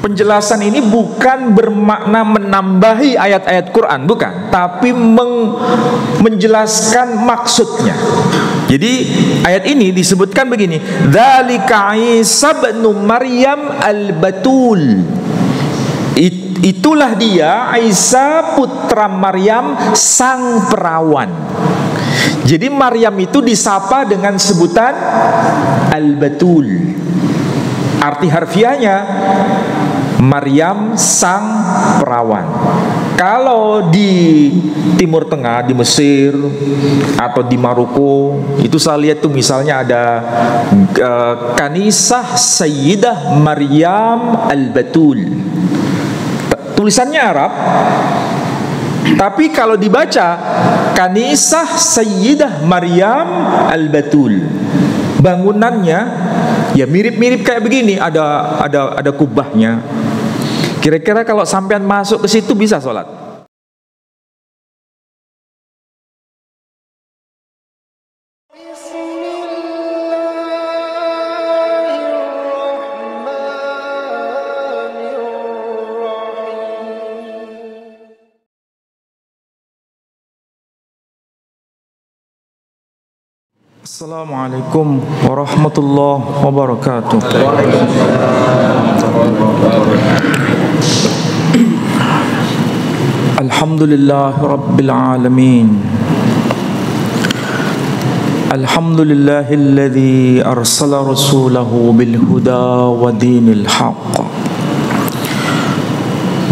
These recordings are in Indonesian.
Penjelasan ini bukan bermakna menambahi ayat-ayat Quran, bukan, tapi menjelaskan maksudnya. Jadi ayat ini disebutkan begini, dzalika Isa ibnu Maryam al-Batul. Itulah dia Isa putra Maryam sang perawan. Jadi Maryam itu disapa dengan sebutan al-Batul. Arti harfiahnya Maryam sang perawan. Kalau di Timur Tengah, di Mesir atau di Maroko, itu saya lihat tuh misalnya ada Kanisah Sayyidah Maryam Al-Batul. Tulisannya Arab, tapi kalau dibaca Kanisah Sayyidah Maryam Al-Batul, bangunannya ya mirip-mirip kayak begini, ada kubahnya. Kira-kira kalau sampean masuk ke situ bisa sholat. Assalamualaikum warahmatullahi wabarakatuh. Alhamdulillahi rabbil alamin. Alhamdulillahilladzi arsala rasulahu bil huda wa dinil haqq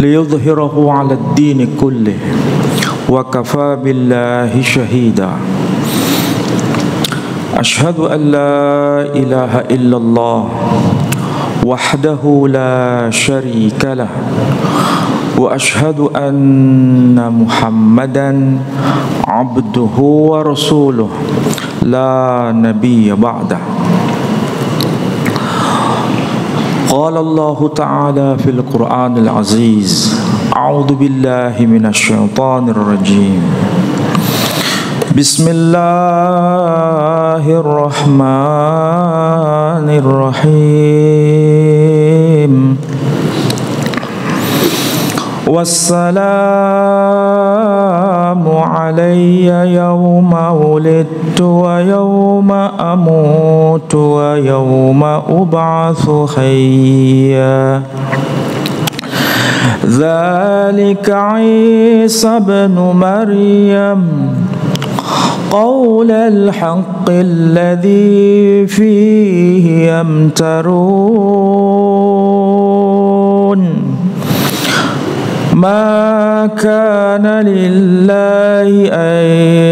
liyudhhirahu 'alad dini kullih wa kafa billahi shahida. Ashhadu an la ilaha illallah wahdahu la syarika lah wa ashhadu anna Muhammadan abduhu wa rasuluh la nabiyya ba'dah. Qala Allah ta'ala fil Qur'anil Aziz, a'udzu billahi minasy syaithanir rajim. Bismillahirrahmanirrahim. Wassalamu alayya yawma wulidtu wa yawma amutu wa yawma ub'atsu hayya. Dzalika Isa ibnu Maryam قول الحق الذي فيه يمترون ما كان لله أن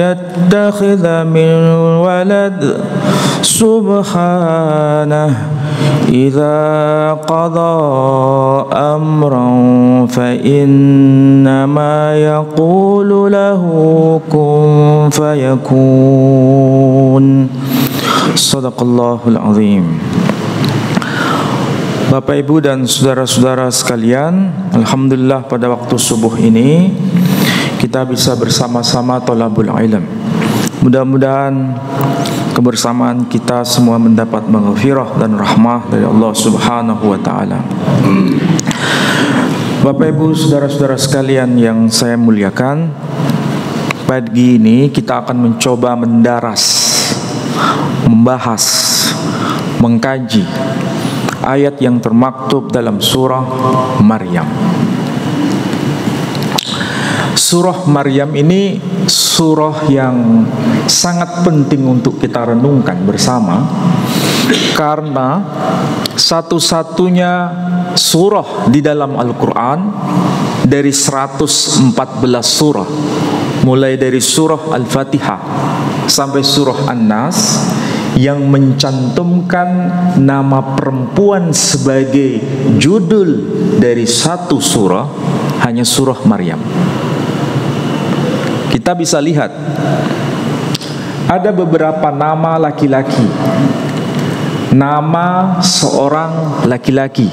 يتخذ من ولد سبحانه إذا قضى أمرا فإنما يقول له كن فيكون. Sadaqallahul azim. Bapak Ibu dan saudara-saudara sekalian, alhamdulillah pada waktu subuh ini kita bisa bersama-sama thalabul ilm. Mudah-mudahan kebersamaan kita semua mendapat maghfirah dan rahmah dari Allah Subhanahu wa taala. Bapak Ibu, saudara-saudara sekalian yang saya muliakan, pagi ini kita akan mencoba membahas, mengkaji ayat yang termaktub dalam surah Maryam. Surah Maryam ini surah yang sangat penting untuk kita renungkan bersama, karena satu-satunya surah di dalam Al-Quran dari 114 surah, mulai dari surah Al-Fatihah sampai surah An-Nas, yang mencantumkan nama perempuan sebagai judul dari satu surah, hanya surah Maryam. Kita bisa lihat ada beberapa nama laki-laki, nama seorang laki-laki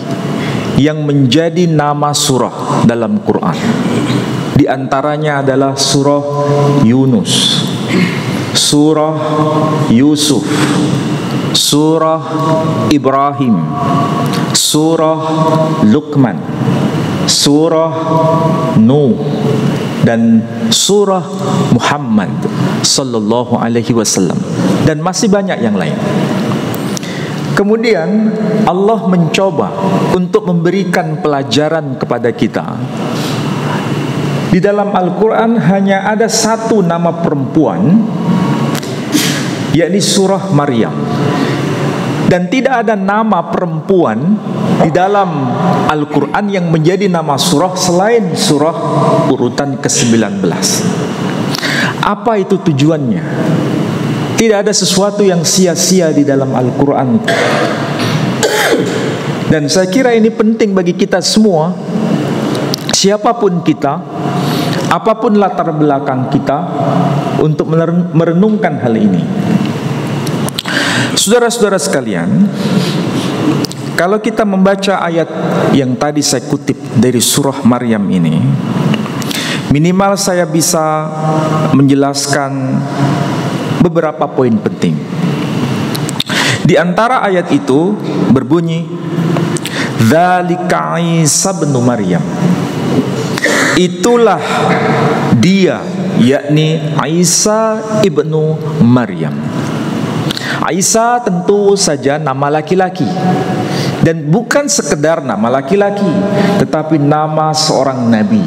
yang menjadi nama surah dalam Quran. Di antaranya adalah surah Yunus, surah Yusuf, surah Ibrahim, surah Luqman, surah Nuh, dan surah Muhammad sallallahu alaihi wasallam, dan masih banyak yang lain. Kemudian Allah mencoba untuk memberikan pelajaran kepada kita. Di dalam Al-Quran hanya ada satu nama perempuan, yakni surah Maryam. Dan tidak ada nama perempuan di dalam Al-Quran yang menjadi nama surah selain surah urutan ke-19. Apa itu tujuannya? Tidak ada sesuatu yang sia-sia di dalam Al-Quran. Dan saya kira ini penting bagi kita semua, siapapun kita, apapun latar belakang kita, untuk merenungkan hal ini. Saudara-saudara sekalian, kalau kita membaca ayat yang tadi saya kutip dari surah Maryam ini, minimal saya bisa menjelaskan beberapa poin penting. Di antara ayat itu berbunyi, "Dzalika Isa bin Maryam." Itulah dia, yakni Isa ibnu Maryam. Isa tentu saja nama laki-laki, dan bukan sekedar nama laki-laki, tetapi nama seorang nabi.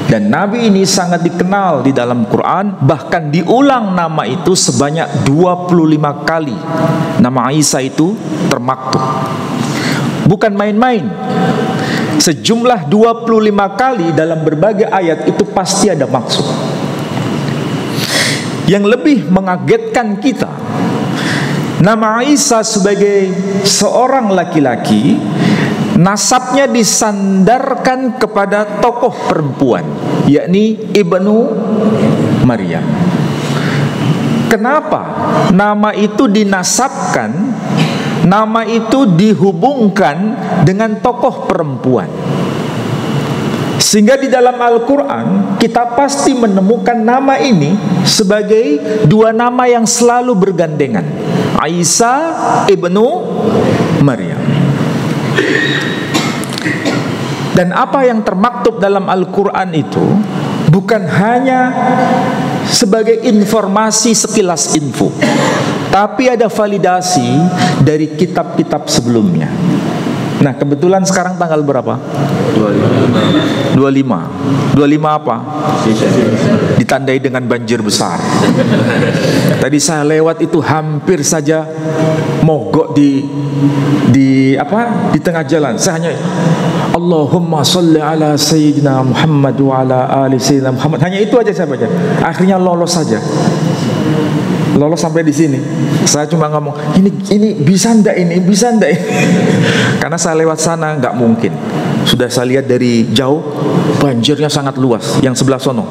Dan nabi ini sangat dikenal di dalam Quran, bahkan diulang nama itu sebanyak 25 kali. Nama Isa itu termaktub. Bukan main-main. Sejumlah 25 kali dalam berbagai ayat itu pasti ada maksud. Yang lebih mengagetkan kita, nama Isa sebagai seorang laki-laki, nasabnya disandarkan kepada tokoh perempuan, yakni Ibnu Maryam. Kenapa nama itu dinasabkan, nama itu dihubungkan dengan tokoh perempuan? Sehingga di dalam Al-Quran kita pasti menemukan nama ini sebagai dua nama yang selalu bergandengan, Isa ibnu Maryam. Dan apa yang termaktub dalam Al-Quran itu bukan hanya sebagai informasi sekilas info, tapi ada validasi dari kitab-kitab sebelumnya. Nah, kebetulan sekarang tanggal berapa? 25 apa? Ditandai dengan banjir besar. Tadi saya lewat itu hampir saja mogok di tengah jalan. Saya hanya Allahumma sholli ala sayyidina Muhammad wa ala ali sayyidina Muhammad. Hanya itu aja saya baca. Akhirnya lolos saja. Lolos sampai di sini. Saya cuma ngomong, ini bisa ndak ini? Bisa ndak ini? Karena saya lewat sana nggak mungkin. Sudah saya lihat dari jauh, banjirnya sangat luas. Yang sebelah sono,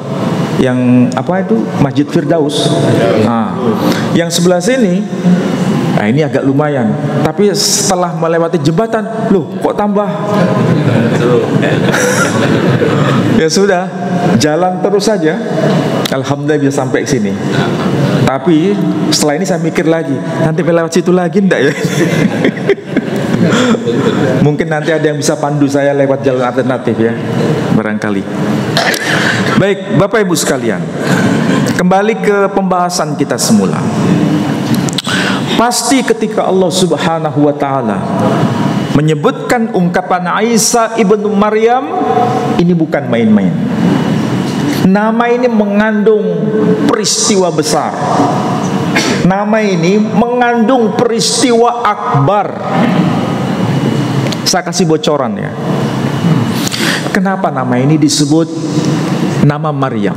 yang apa itu, Masjid Firdaus. Nah, yang sebelah sini, nah ini agak lumayan. Tapi setelah melewati jembatan, loh kok tambah? Ya sudah, jalan terus saja. Alhamdulillah bisa sampai sini. Tapi setelah ini saya mikir lagi, nanti lewat situ lagi enggak ya? Mungkin nanti ada yang bisa pandu saya lewat jalan alternatif ya, barangkali. Baik, Bapak Ibu sekalian, kembali ke pembahasan kita semula. Pasti ketika Allah Subhanahu wa ta'ala menyebutkan ungkapan Isa ibnu Maryam, ini bukan main-main. Nama ini mengandung peristiwa besar. Nama ini mengandung peristiwa akbar. Saya kasih bocoran ya. Kenapa nama ini disebut nama Maryam?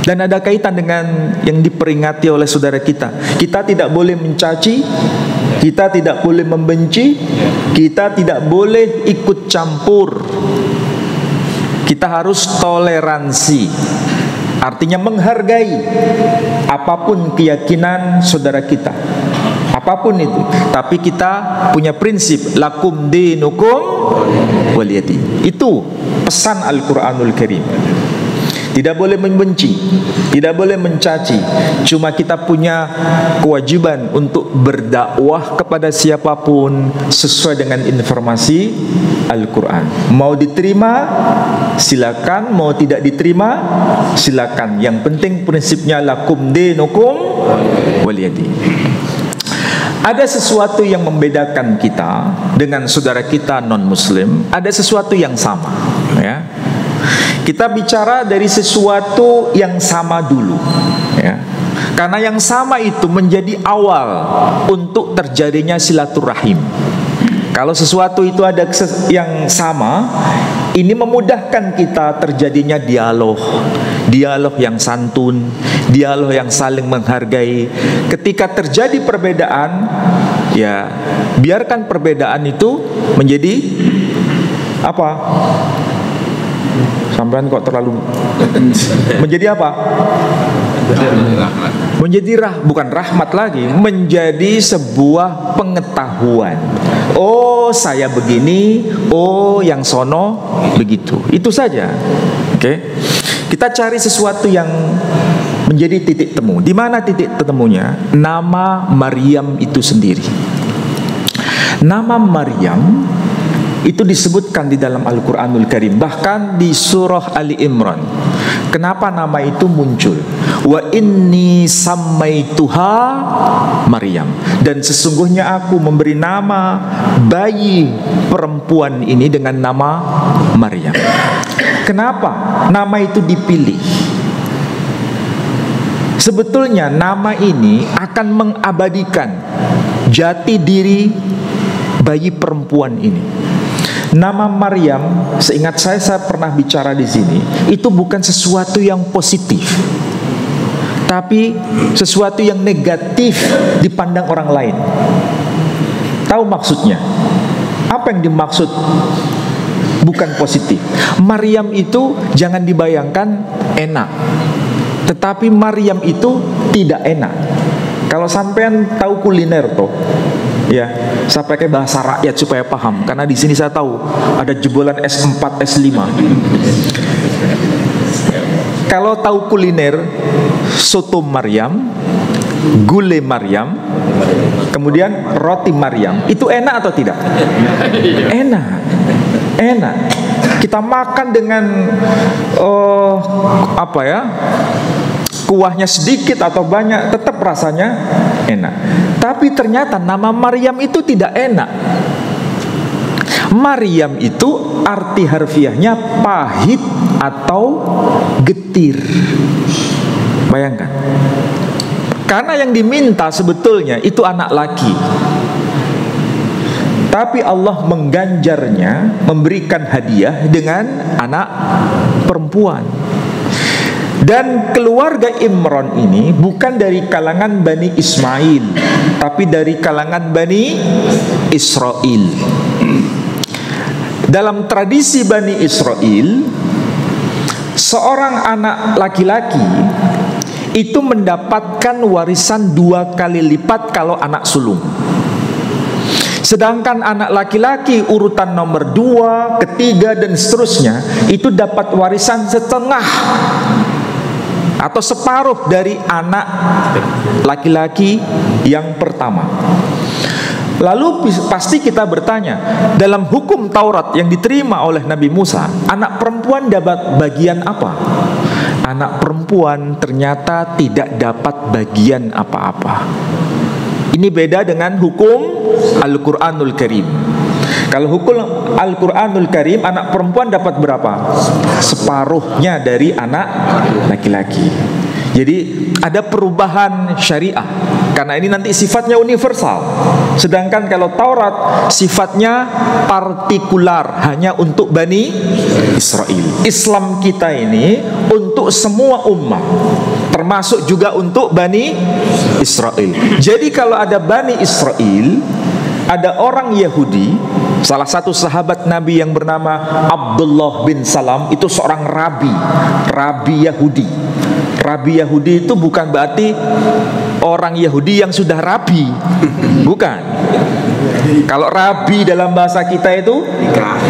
Dan ada kaitan dengan yang diperingati oleh saudara kita. Kita tidak boleh mencaci, kita tidak boleh membenci, kita tidak boleh ikut campur. Kita harus toleransi. Artinya menghargai apapun keyakinan saudara kita, apapun itu. Tapi kita punya prinsip lakum dinukum waliyadin. Itu pesan Al-Quranul Karim. tidak boleh membenci, tidak boleh mencaci. Cuma kita punya kewajiban untuk berdakwah kepada siapapun sesuai dengan informasi Al-Quran. Mau diterima silakan, mau tidak diterima silakan. Yang penting prinsipnya lakum dinukum waliyadi. Ada sesuatu yang membedakan kita dengan saudara kita non-muslim, ada sesuatu yang sama, ya. Kita bicara dari sesuatu yang sama dulu, ya. Karena yang sama itu menjadi awal untuk terjadinya silaturahim. Kalau sesuatu itu ada yang sama, ini memudahkan kita terjadinya dialog yang santun, dialog yang saling menghargai. Ketika terjadi perbedaan, ya biarkan perbedaan itu menjadi apa? Sampean kok terlalu menjadi apa? Menjadi bukan rahmat lagi, menjadi sebuah pengetahuan. Oh, saya begini, oh yang sono begitu. Itu saja. Oke. Kita cari sesuatu yang menjadi titik temu. Di mana titik temunya? Nama Maryam itu sendiri. Nama Maryam itu disebutkan di dalam Al-Quranul Karim, bahkan di surah Ali Imran. Kenapa nama itu muncul? Wa inni sammaituha Maryam, dan sesungguhnya aku memberi nama bayi perempuan ini dengan nama Maryam. Kenapa nama itu dipilih? Sebetulnya nama ini akan mengabadikan jati diri bayi perempuan ini. Nama Maryam, seingat saya pernah bicara di sini, itu bukan sesuatu yang positif, tapi sesuatu yang negatif dipandang orang lain. Tahu maksudnya? Apa yang dimaksud bukan positif? Maryam itu jangan dibayangkan enak, tetapi Maryam itu tidak enak. Kalau sampean tahu kuliner toh, ya, saya pakai bahasa rakyat supaya paham, karena di sini saya tahu ada jebolan S4, S5. Kalau tahu kuliner, soto Maryam, gulai Maryam, kemudian roti Maryam, itu enak atau tidak? Enak, enak. Kita makan dengan kuahnya sedikit atau banyak, tetap rasanya enak. Tapi ternyata nama Maryam itu tidak enak. Maryam itu arti harfiahnya pahit atau getir. Bayangkan. Karena yang diminta sebetulnya itu anak laki, tapi Allah mengganjarnya, memberikan hadiah dengan anak perempuan. Dan keluarga Imran ini bukan dari kalangan Bani Ismail, tapi dari kalangan Bani Israel. Dalam tradisi Bani Israel, seorang anak laki-laki itu mendapatkan warisan 2 kali lipat kalau anak sulung. Sedangkan anak laki-laki urutan nomor 2, ketiga dan seterusnya itu dapat warisan setengah atau separuh dari anak laki-laki yang pertama. Lalu pasti kita bertanya, dalam hukum Taurat yang diterima oleh Nabi Musa, anak perempuan dapat bagian apa? Anak perempuan ternyata tidak dapat bagian apa-apa. Ini beda dengan hukum Al-Quranul Karim. Kalau hukum Al-Quranul Karim, anak perempuan dapat berapa? Separuhnya dari anak laki-laki. Jadi ada perubahan syariah, karena ini nanti sifatnya universal. Sedangkan kalau Taurat sifatnya partikular, hanya untuk Bani Israel. Islam kita ini untuk semua umat, termasuk juga untuk Bani Israel. Jadi kalau ada Bani Israel, ada orang Yahudi, salah satu sahabat Nabi yang bernama Abdullah bin Salam, itu seorang rabi Yahudi. Rabi Yahudi itu bukan berarti orang Yahudi yang sudah rabi. Bukan. Kalau rabi dalam bahasa kita itu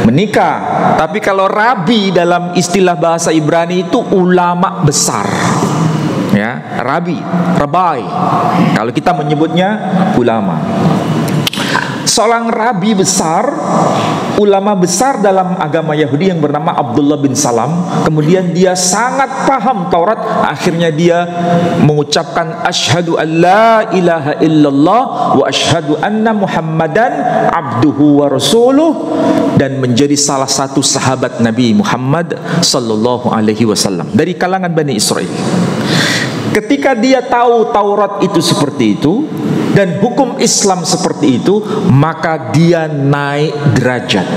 menikah. Tapi kalau rabi dalam istilah bahasa Ibrani itu ulama besar. Ya, rabai. Kalau kita menyebutnya ulama. Seorang rabi besar, ulama besar dalam agama Yahudi yang bernama Abdullah bin Salam. Kemudian dia sangat paham Taurat. Akhirnya dia mengucapkan asyhadu an la ilaha illallah wa asyhadu anna Muhammadan abduhu wa rasuluh, dan menjadi salah satu sahabat Nabi Muhammad sallallahu alaihi wasallam dari kalangan Bani Israel. Ketika dia tahu Taurat itu seperti itu dan hukum Islam seperti itu, maka dia naik derajat.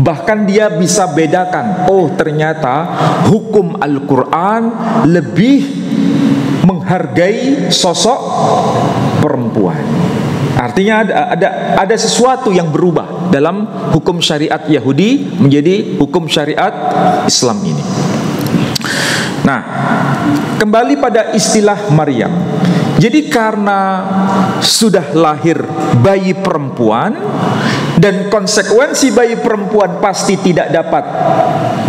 Bahkan dia bisa bedakan, oh ternyata hukum Al-Quran lebih menghargai sosok perempuan. Artinya ada sesuatu yang berubah dalam hukum syariat Yahudi menjadi hukum syariat Islam ini. Nah, kembali pada istilah Maryam. Jadi karena sudah lahir bayi perempuan dan konsekuensi bayi perempuan pasti tidak dapat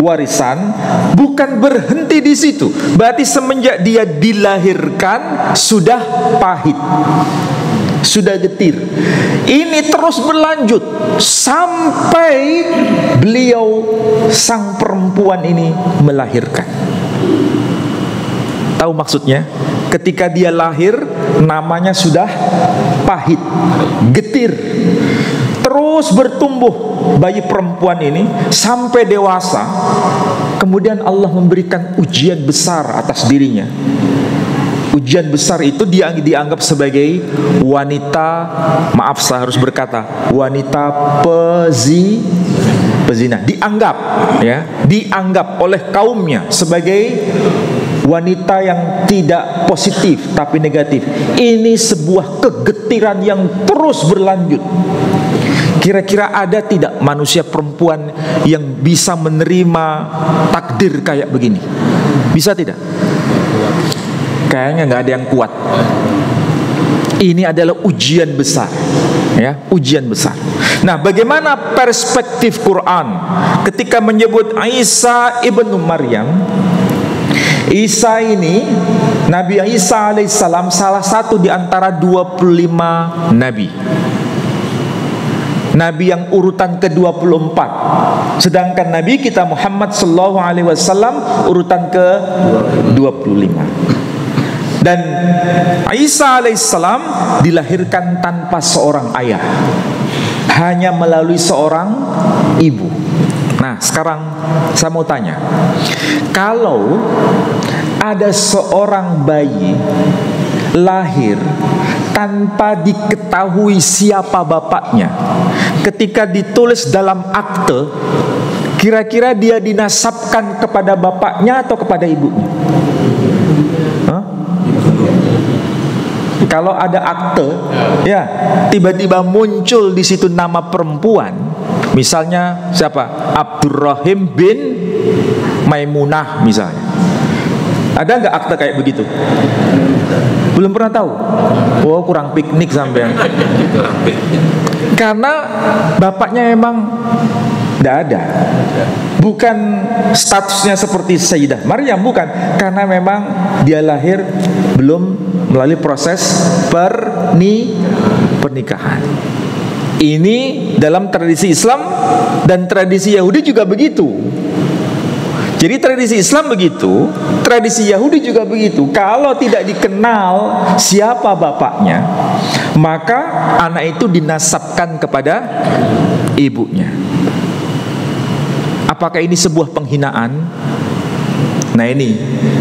warisan, bukan berhenti di situ. Berarti semenjak dia dilahirkan sudah pahit, sudah getir. Ini terus berlanjut sampai beliau sang perempuan ini melahirkan. Tahu maksudnya? Ketika dia lahir, namanya sudah pahit, getir. Terus bertumbuh bayi perempuan ini sampai dewasa. Kemudian Allah memberikan ujian besar atas dirinya. Ujian besar itu dia dianggap sebagai wanita, maaf saya harus berkata, wanita pezina. Dianggap, ya, dianggap oleh kaumnya sebagai wanita yang tidak positif tapi negatif. Ini sebuah kegetiran yang terus berlanjut. Kira-kira ada tidak manusia perempuan yang bisa menerima takdir kayak begini? Bisa tidak? Kayaknya nggak ada yang kuat. Ini adalah ujian besar, ya, ujian besar. Nah, bagaimana perspektif Quran ketika menyebut Isa ibnu Maryam? Isa ini, Nabi Isa alaihissalam, salah satu di antara 25 nabi. Nabi yang urutan ke-24. Sedangkan Nabi kita Muhammad sallallahu alaihi wasallam urutan ke-25. Dan Isa alaihissalam dilahirkan tanpa seorang ayah, hanya melalui seorang ibu. Nah, sekarang saya mau tanya, kalau ada seorang bayi lahir tanpa diketahui siapa bapaknya, ketika ditulis dalam akte, kira-kira dia dinasabkan kepada bapaknya atau kepada ibunya? Hah? Kalau ada akte, ya, tiba-tiba muncul di situ nama perempuan, misalnya siapa? Abdurrahim bin Maimunah misalnya. Ada nggak akte kayak begitu? Belum pernah tahu. Oh, kurang piknik sampean. Karena bapaknya emang tidak ada. Bukan statusnya seperti Sayyidah Maryam, bukan. Karena memang dia lahir belum melalui proses pernikahan. Ini dalam tradisi Islam dan tradisi Yahudi juga begitu. Jadi tradisi Islam begitu, tradisi Yahudi juga begitu. Kalau tidak dikenal siapa bapaknya, maka anak itu dinasabkan kepada ibunya. Apakah ini sebuah penghinaan? Nah,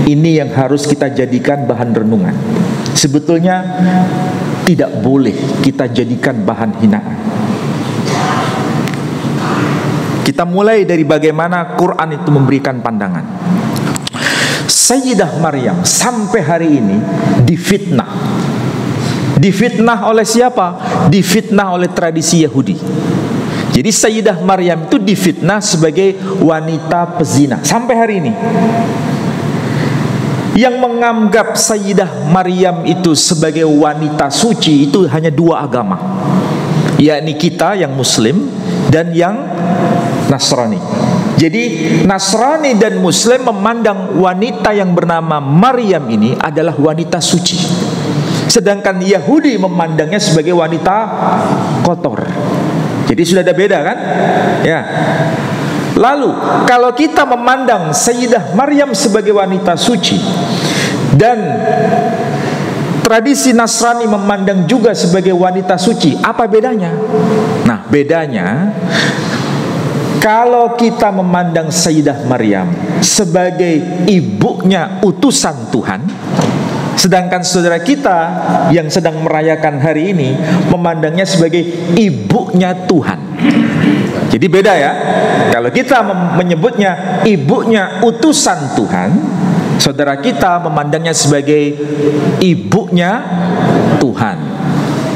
ini yang harus kita jadikan bahan renungan. Sebetulnya tidak boleh kita jadikan bahan hinaan. Kita mulai dari bagaimana Quran itu memberikan pandangan. Sayyidah Maryam sampai hari ini difitnah. Difitnah oleh siapa? Difitnah oleh tradisi Yahudi. Jadi Sayyidah Maryam itu difitnah sebagai wanita pezina sampai hari ini. Yang menganggap Sayyidah Maryam itu sebagai wanita suci itu hanya dua agama, yakni kita yang Muslim dan yang Nasrani. Jadi Nasrani dan Muslim memandang wanita yang bernama Maryam ini adalah wanita suci, sedangkan Yahudi memandangnya sebagai wanita kotor. Jadi sudah ada beda kan? Ya. Lalu kalau kita memandang Sayyidah Maryam sebagai wanita suci dan tradisi Nasrani memandang juga sebagai wanita suci, apa bedanya? Nah, bedanya kalau kita memandang Sayyidah Maryam sebagai ibunya utusan Tuhan, sedangkan saudara kita yang sedang merayakan hari ini memandangnya sebagai ibunya Tuhan. Jadi beda ya. Kalau kita menyebutnya ibunya utusan Tuhan, saudara kita memandangnya sebagai ibunya Tuhan.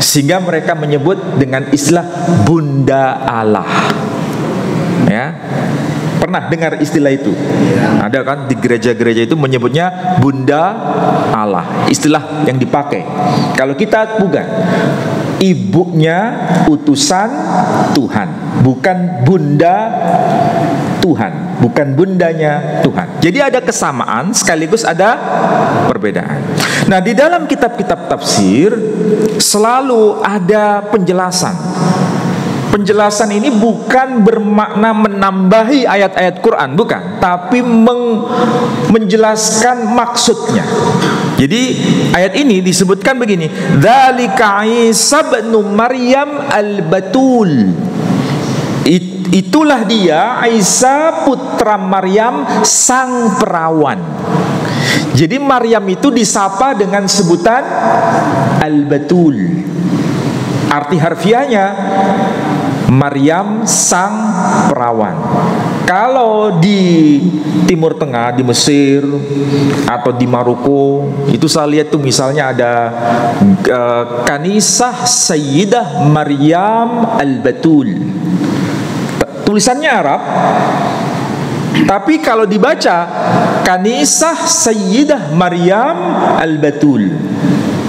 Sehingga mereka menyebut dengan istilah Bunda Allah. Ya, pernah dengar istilah itu? Ada kan di gereja-gereja itu menyebutnya Bunda Allah, istilah yang dipakai. Kalau kita bukan, ibunya utusan Tuhan, bukan bunda Tuhan, bukan bundanya Tuhan. Jadi ada kesamaan sekaligus ada perbedaan. Nah, di dalam kitab-kitab tafsir selalu ada penjelasan. Penjelasan ini bukan bermakna menambahi ayat-ayat Quran, bukan, tapi menjelaskan maksudnya. Jadi ayat ini disebutkan begini, dzalika Isa ibnu Maryam al-Batul. Itulah dia Isa putra Maryam sang perawan. Jadi Maryam itu disapa dengan sebutan al-Batul. Arti harfiahnya Maryam sang perawan. Kalau di Timur Tengah, di Mesir atau di Maroko, itu saya lihat tuh misalnya ada Kanisah Sayyidah Maryam Al-Batul. Tulisannya Arab, tapi kalau dibaca Kanisah Sayyidah Maryam Al-Batul,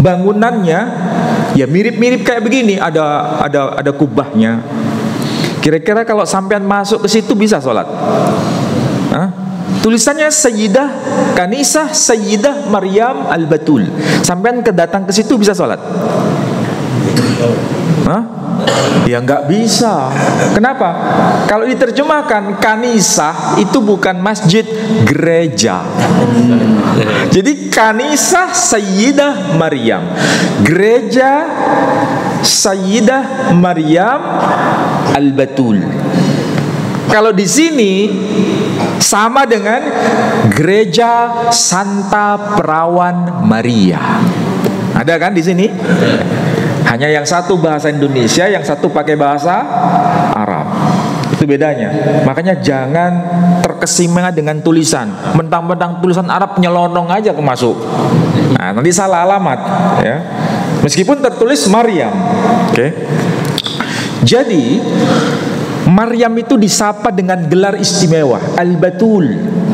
bangunannya ya mirip-mirip kayak begini, ada kubahnya. Kira-kira kalau sampean masuk ke situ bisa sholat? Hah? Tulisannya Sayyidah Kanisah Sayyidah Maryam Al-Batul. Sampean datang ke situ bisa sholat? Hah? Ya nggak bisa. Kenapa? Kalau diterjemahkan kanisah itu bukan masjid, gereja. Jadi Kanisah Sayyidah Maryam, gereja Sayyidah Maryam Al-Batul. Kalau di sini sama dengan gereja Santa Perawan Maria. Ada kan di sini? Hanya yang satu bahasa Indonesia, yang satu pakai bahasa Arab. Itu bedanya. Makanya jangan terkesima dengan tulisan. Mentang-mentang tulisan Arab nyelonong aja kemasuk. Nah, nanti salah alamat ya. Meskipun tertulis Maryam. Oke. Jadi Maryam itu disapa dengan gelar istimewa Al-Batul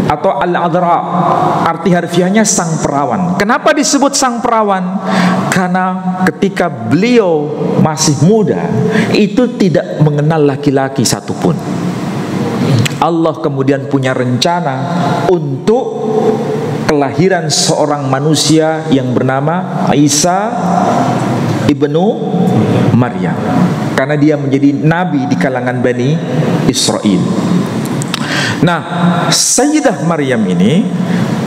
atau Al-Adra. Arti harfiahnya sang perawan. Kenapa disebut sang perawan? Karena ketika beliau masih muda itu tidak mengenal laki-laki satupun. Allah kemudian punya rencana untuk kelahiran seorang manusia yang bernama Isa ibnu Maryam, karena dia menjadi nabi di kalangan Bani Israel. Nah, Sayyidah Maryam ini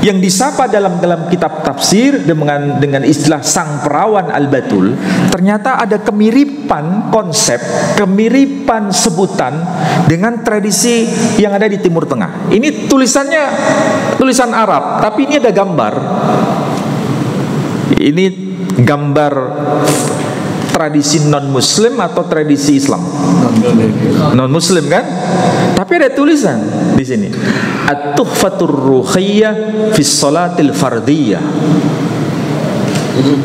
yang disapa dalam kitab tafsir dengan istilah sang perawan Al-Batul, ternyata ada kemiripan konsep, kemiripan sebutan dengan tradisi yang ada di Timur Tengah. Ini tulisannya tulisan Arab, tapi ini ada gambar. Ini gambar tradisi non-Muslim atau tradisi Islam? Non-Muslim kan? Tapi ada tulisan di sini. At-Tuhfatur Ruhiyyah fi Shalatil Fardiyah.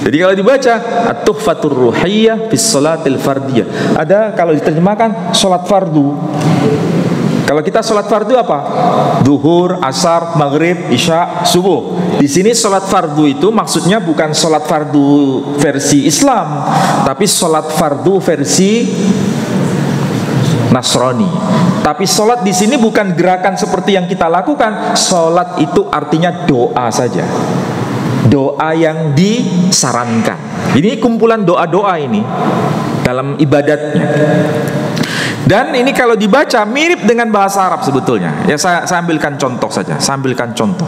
Jadi kalau dibaca At-Tuhfatur Ruhiyyah fi Shalatil Fardiyah, ada kalau diterjemahkan salat fardu. Kalau kita salat fardu apa? Zuhur, asar, maghrib, isya, subuh. Di sini sholat fardu itu maksudnya bukan sholat fardu versi Islam, tapi sholat fardu versi Nasrani. Tapi sholat di sini bukan gerakan seperti yang kita lakukan. Sholat itu artinya doa saja, doa yang disarankan. Ini kumpulan doa-doa ini dalam ibadatnya. Dan ini kalau dibaca mirip dengan bahasa Arab sebetulnya. Ya saya ambilkan contoh saja. Saya ambilkan contoh.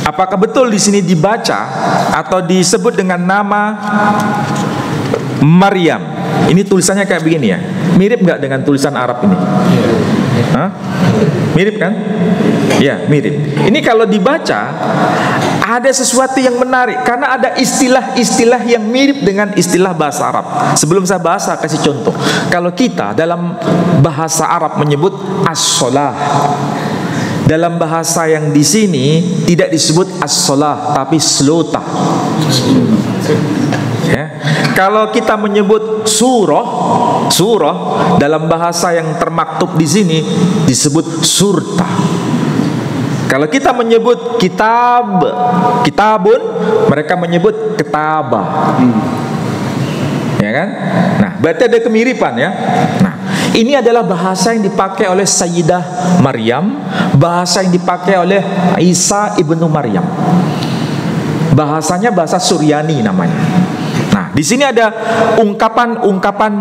Apakah betul di sini dibaca atau disebut dengan nama Maryam? Ini tulisannya kayak begini ya. Mirip nggak dengan tulisan Arab ini? Hah? Mirip kan? Ya, mirip. Ini kalau dibaca ada sesuatu yang menarik karena ada istilah-istilah yang mirip dengan istilah bahasa Arab. Sebelum saya bahas, saya kasih contoh. Kalau kita dalam bahasa Arab menyebut as-shalah, dalam bahasa yang di sini tidak disebut as-shalah tapi slotah. Ya. Kalau kita menyebut surah dalam bahasa yang termaktub di sini disebut surta. Kalau kita menyebut kitabun, mereka menyebut ketabah. Ya kan? Nah, berarti ada kemiripan ya. Nah, ini adalah bahasa yang dipakai oleh Sayyidah Maryam, bahasa yang dipakai oleh Isa ibnu Maryam. Bahasanya bahasa Suryani namanya. Nah, di sini ada ungkapan-ungkapan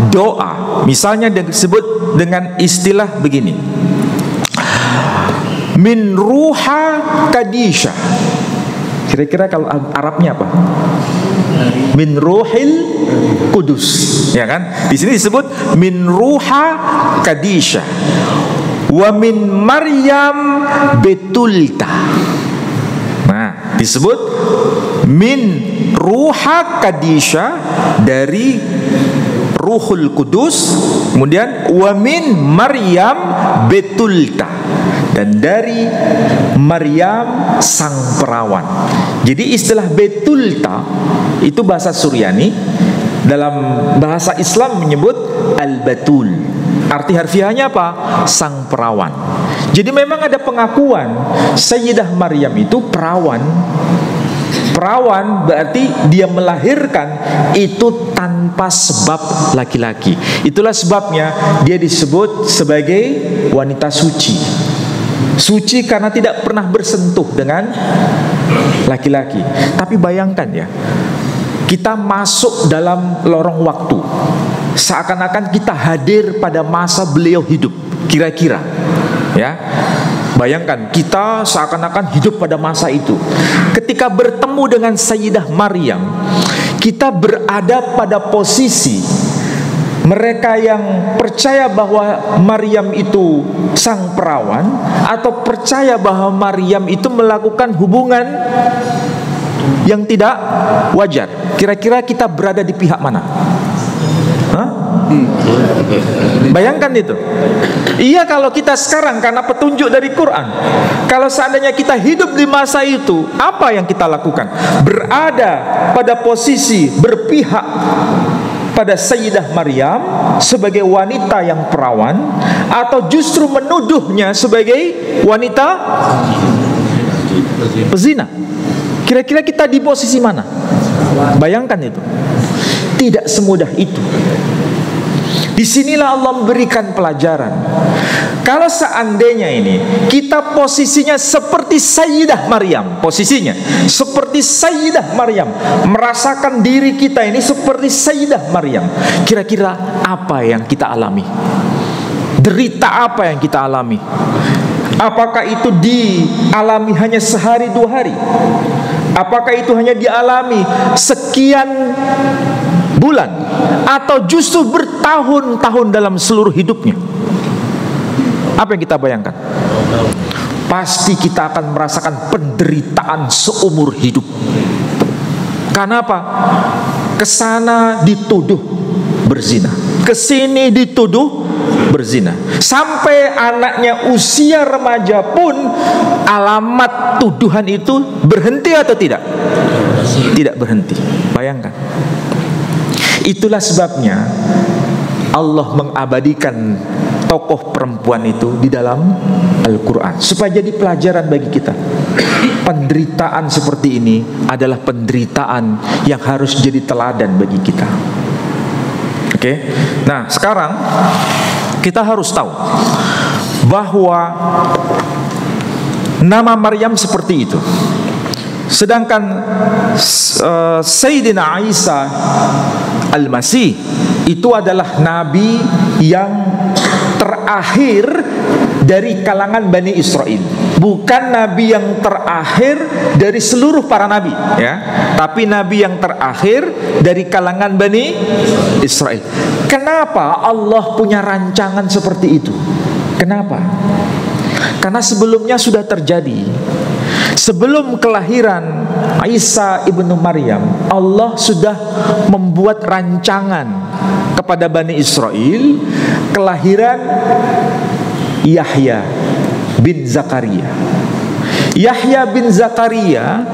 doa. Misalnya disebut dengan istilah begini. Min ruha kadisha. Kira-kira kalau Arabnya apa? Min ruhil kudus, ya kan? Di sini disebut min ruha kadisha. Wa min Maryam betulta. Nah, disebut min ruha kadisha dari Ruhul Kudus, kemudian wa min Maryam betulta, dan dari Maryam sang perawan. Jadi istilah betulta itu bahasa Suryani, dalam bahasa Islam menyebut al-batul. Arti harfiahnya apa? Sang perawan. Jadi memang ada pengakuan Sayyidah Maryam itu perawan. Perawan berarti dia melahirkan itu tanpa sebab laki-laki. Itulah sebabnya dia disebut sebagai wanita suci. Suci karena tidak pernah bersentuh dengan laki-laki. Tapi bayangkan ya, kita masuk dalam lorong waktu, seakan-akan kita hadir pada masa beliau hidup. Kira-kira ya, bayangkan kita seakan-akan hidup pada masa itu. Ketika bertemu dengan Sayyidah Maryam, kita berada pada posisi mereka yang percaya bahwa Maryam itu sang perawan, atau percaya bahwa Maryam itu melakukan hubungan yang tidak wajar. Kira-kira kita berada di pihak mana? Hah? Bayangkan itu. Iya, kalau kita sekarang karena petunjuk dari Quran, kalau seandainya kita hidup di masa itu, apa yang kita lakukan? Berada pada posisi berpihak pada Sayyidah Maryam sebagai wanita yang perawan, atau justru menuduhnya sebagai wanita pezina? Kira-kira kita di posisi mana? Bayangkan itu. Tidak semudah itu. Disinilah Allah memberikan pelajaran. Kalau seandainya ini kita posisinya seperti Sayyidah Maryam, posisinya seperti Sayyidah Maryam, merasakan diri kita ini seperti Sayyidah Maryam, kira-kira apa yang kita alami? Derita apa yang kita alami? Apakah itu dialami hanya sehari dua hari? Apakah itu hanya dialami sekian bulan, atau justru bertahun-tahun dalam seluruh hidupnya? Apa yang kita bayangkan? Pasti kita akan merasakan penderitaan seumur hidup. Karena apa? Kesana dituduh berzina, kesini dituduh berzina, sampai anaknya usia remaja pun alamat tuduhan itu berhenti atau tidak? Tidak berhenti. Bayangkan. Itulah sebabnya Allah mengabadikan tokoh perempuan itu di dalam Al-Quran, supaya jadi pelajaran bagi kita. Penderitaan seperti ini adalah penderitaan yang harus jadi teladan bagi kita. Oke? Nah, sekarang kita harus tahu bahwa nama Maryam seperti itu. Sedangkan Sayyidina Isa Al-Masih itu adalah nabi yang terakhir dari kalangan Bani Israel. Bukan nabi yang terakhir dari seluruh para nabi, ya, tapi nabi yang terakhir dari kalangan Bani Israel. Kenapa Allah punya rancangan seperti itu? Kenapa? Karena sebelumnya sudah terjadi. Sebelum kelahiran Isa ibnu Maryam, Allah sudah membuat rancangan kepada Bani Israel kelahiran Yahya bin Zakaria. Yahya bin Zakaria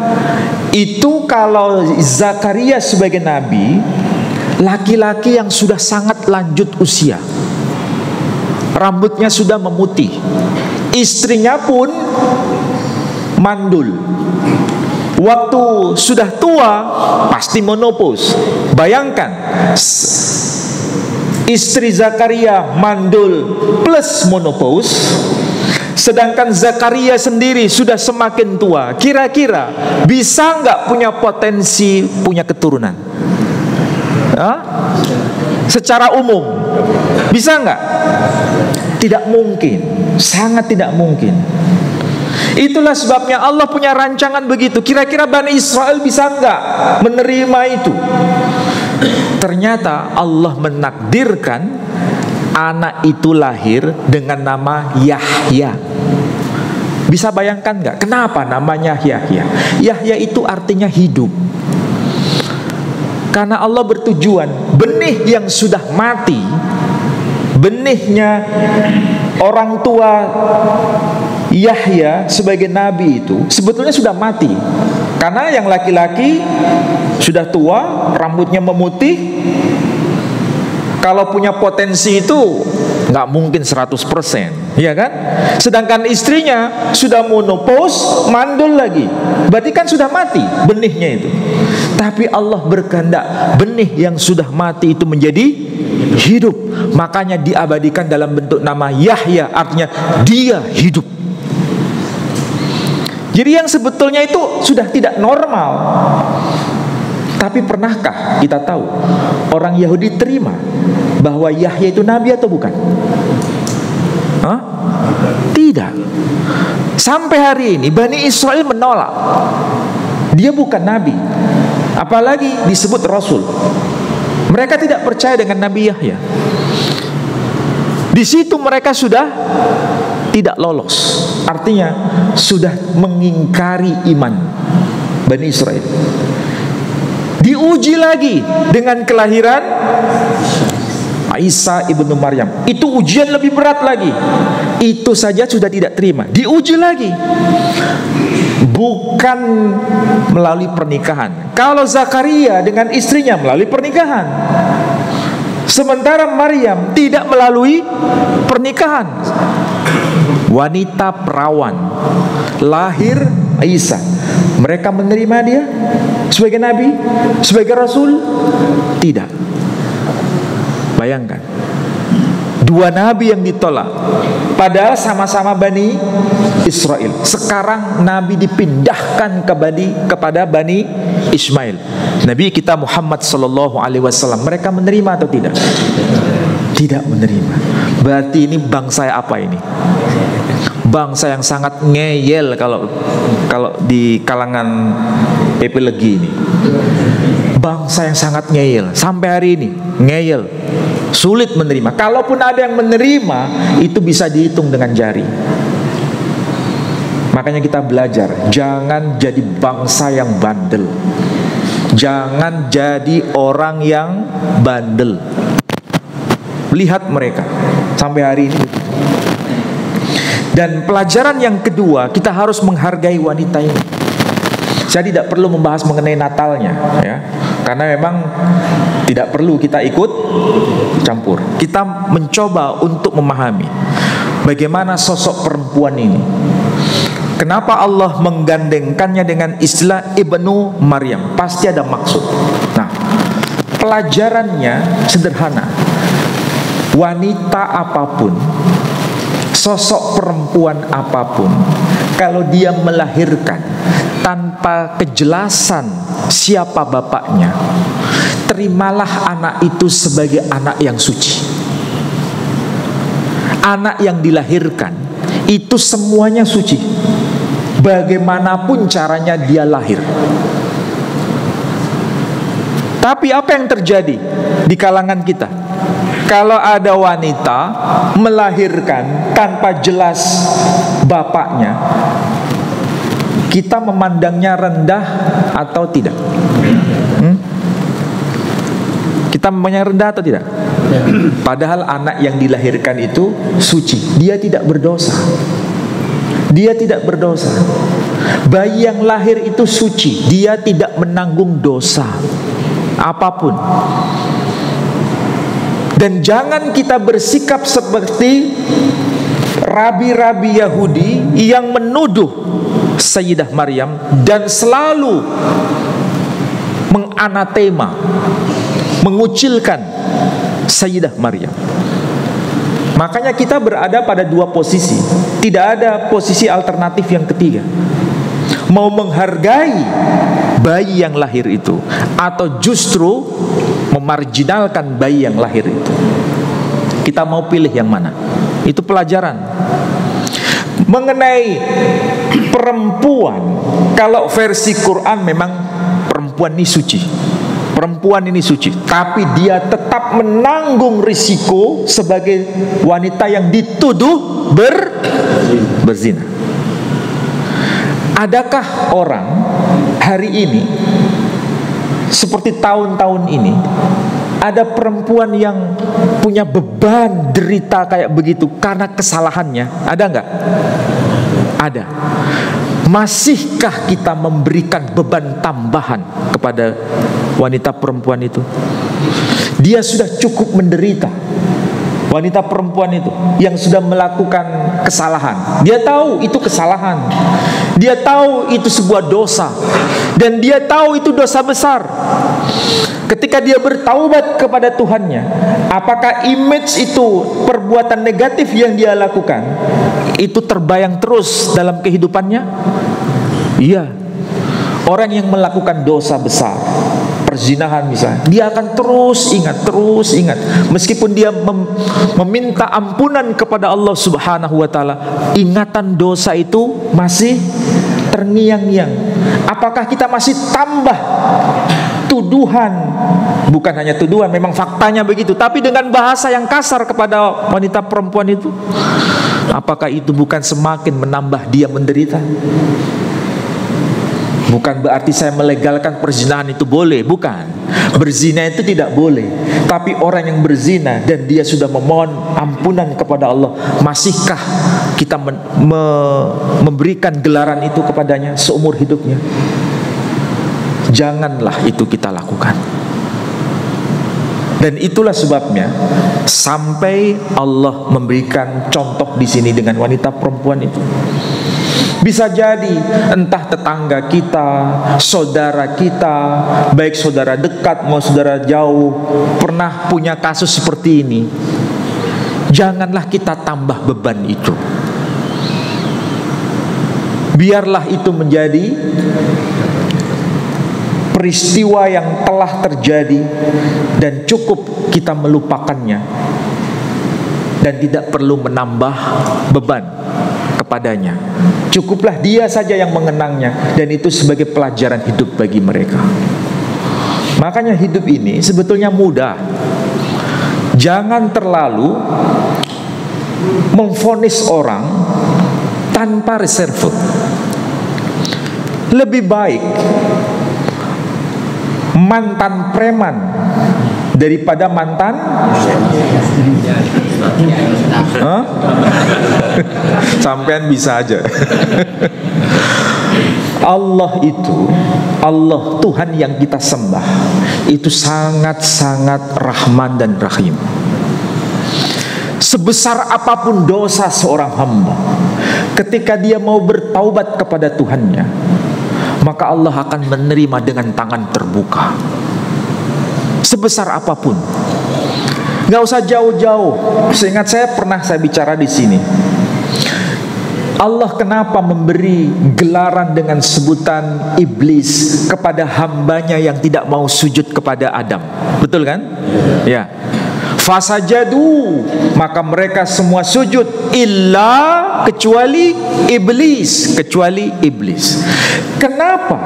itu, kalau Zakaria sebagai nabi, laki-laki yang sudah sangat lanjut usia, rambutnya sudah memutih, istrinya pun mandul. Waktu sudah tua pasti menopause. Bayangkan, istri Zakaria mandul plus menopause, sedangkan Zakaria sendiri sudah semakin tua. Kira-kira bisa nggak punya potensi punya keturunan? Secara umum bisa nggak? Tidak mungkin, sangat tidak mungkin. Itulah sebabnya Allah punya rancangan begitu. Kira-kira Bani Israel bisa nggak menerima itu? Ternyata Allah menakdirkan anak itu lahir dengan nama Yahya. Bisa bayangkan nggak? Kenapa namanya Yahya? Yahya itu artinya hidup. Karena Allah bertujuan benih yang sudah mati, benihnya orang tua Yahya sebagai nabi itu sebetulnya sudah mati. Karena yang laki-laki sudah tua, rambutnya memutih. Kalau punya potensi itu nggak mungkin 100%, ya kan? Sedangkan istrinya sudah menopause, mandul lagi. Berarti kan sudah mati benihnya itu. Tapi Allah berkehendak benih yang sudah mati itu menjadi hidup. Makanya diabadikan dalam bentuk nama Yahya, artinya dia hidup. Jadi yang sebetulnya itu sudah tidak normal. Tapi pernahkah kita tahu orang Yahudi terima bahwa Yahya itu nabi atau bukan? Tidak. Sampai hari ini Bani Israel menolak. Dia bukan nabi, apalagi disebut rasul. Mereka tidak percaya dengan Nabi Yahya. Di situ mereka sudah tidak lolos. Artinya sudah mengingkari iman Bani Israel. Diuji lagi dengan kelahiran Isa ibnu Maryam. Itu ujian lebih berat lagi. Itu saja sudah tidak terima. Diuji lagi. Bukan melalui pernikahan. Kalau Zakaria dengan istrinya melalui pernikahan, sementara Maryam tidak melalui pernikahan. Wanita perawan, lahir Isa. Mereka menerima dia sebagai nabi, sebagai rasul? Tidak. Bayangkan, dua nabi yang ditolak, padahal sama-sama Bani Israel. Sekarang nabi dipindahkan kepada Bani Ismail. Nabi kita Muhammad sallallahu alaihi wasallam, mereka menerima atau tidak? Tidak menerima. Berarti ini bangsa apa ini? Bangsa yang sangat ngeyel kalau di kalangan epilegi ini. Bangsa yang sangat ngeyel sampai hari ini, ngeyel, sulit menerima. Kalaupun ada yang menerima, itu bisa dihitung dengan jari. Makanya kita belajar, jangan jadi bangsa yang bandel. Jangan jadi orang yang bandel. Lihat mereka sampai hari ini. Dan pelajaran yang kedua, kita harus menghargai wanita ini. Saya tidak perlu membahas mengenai Natalnya, ya. karena memang tidak perlu kita ikut campur. Kita mencoba untuk memahami bagaimana sosok perempuan ini. Kenapa Allah menggandengkannya dengan istilah Ibnu Maryam? Pasti ada maksud. Nah, pelajarannya sederhana. Wanita apapun, sosok perempuan apapun, kalau dia melahirkan tanpa kejelasan siapa bapaknya, terimalah anak itu sebagai anak yang suci. Anak yang dilahirkan itu semuanya suci, bagaimanapun caranya dia lahir. Tapi apa yang terjadi di kalangan kita? Kalau ada wanita melahirkan tanpa jelas bapaknya, kita memandangnya rendah atau tidak? Kita memandangnya rendah atau tidak? Padahal anak yang dilahirkan itu suci, dia tidak berdosa. Dia tidak berdosa. Bayi yang lahir itu suci, dia tidak menanggung dosa apapun. Dan jangan kita bersikap seperti rabi-rabi Yahudi yang menuduh Sayyidah Maryam dan selalu menganatema, mengucilkan Sayyidah Maryam. Makanya kita berada pada dua posisi, tidak ada posisi alternatif yang ketiga. Mau menghargai bayi yang lahir itu atau justru memarjinalkan bayi yang lahir itu. Kita mau pilih yang mana? Itu pelajaran. Mengenai perempuan, kalau versi Quran memang perempuan ini suci. Perempuan ini suci, tapi dia tetap menanggung risiko sebagai wanita yang dituduh berzina. Adakah orang hari ini seperti tahun-tahun ini ada perempuan yang punya beban derita kayak begitu karena kesalahannya? Ada nggak? Ada. Masihkah kita memberikan beban tambahan kepada wanita perempuan itu? Dia sudah cukup menderita. Wanita perempuan itu yang sudah melakukan kesalahan, dia tahu itu kesalahan, dia tahu itu sebuah dosa, dan dia tahu itu dosa besar. Ketika dia bertaubat kepada Tuhannya, apakah image itu, perbuatan negatif yang dia lakukan itu terbayang terus dalam kehidupannya? Iya. Orang yang melakukan dosa besar, perzinahan misalnya, dia akan terus ingat. Meskipun dia meminta ampunan kepada Allah Subhanahu wa ta'ala, ingatan dosa itu masih terngiang-ngiang. Apakah kita masih tambah tuduhan? Bukan hanya tuduhan, memang faktanya begitu, tapi dengan bahasa yang kasar kepada wanita perempuan itu. Apakah itu bukan semakin menambah dia menderita? Bukan berarti saya melegalkan perzinahan itu boleh, bukan. Berzina itu tidak boleh. Tapi orang yang berzina dan dia sudah memohon ampunan kepada Allah, masihkah kita memberikan gelaran itu kepadanya seumur hidupnya? Janganlah itu kita lakukan. Dan itulah sebabnya sampai Allah memberikan contoh di sini dengan wanita perempuan itu. Bisa jadi entah tetangga kita, saudara kita, baik saudara dekat maupun saudara jauh, pernah punya kasus seperti ini. Janganlah kita tambah beban itu. Biarlah itu menjadi peristiwa yang telah terjadi dan cukup kita melupakannya dan tidak perlu menambah beban kepadanya. Cukuplah dia saja yang mengenangnya, dan itu sebagai pelajaran hidup bagi mereka. Makanya hidup ini sebetulnya mudah. Jangan terlalu memvonis orang tanpa reserve. Lebih baik mantan preman daripada mantan sampean bisa aja. Allah itu, Allah Tuhan yang kita sembah, itu sangat-sangat Rahman dan Rahim. Sebesar apapun dosa seorang hamba, ketika dia mau bertaubat kepada Tuhannya, maka Allah akan menerima dengan tangan terbuka. Sebesar apapun, nggak usah jauh-jauh. Seingat saya pernah saya bicara di sini. Allah kenapa memberi gelaran dengan sebutan iblis kepada hambanya yang tidak mau sujud kepada Adam? Betul kan? Ya. Fasajadu, maka mereka semua sujud, illa, kecuali iblis. Kenapa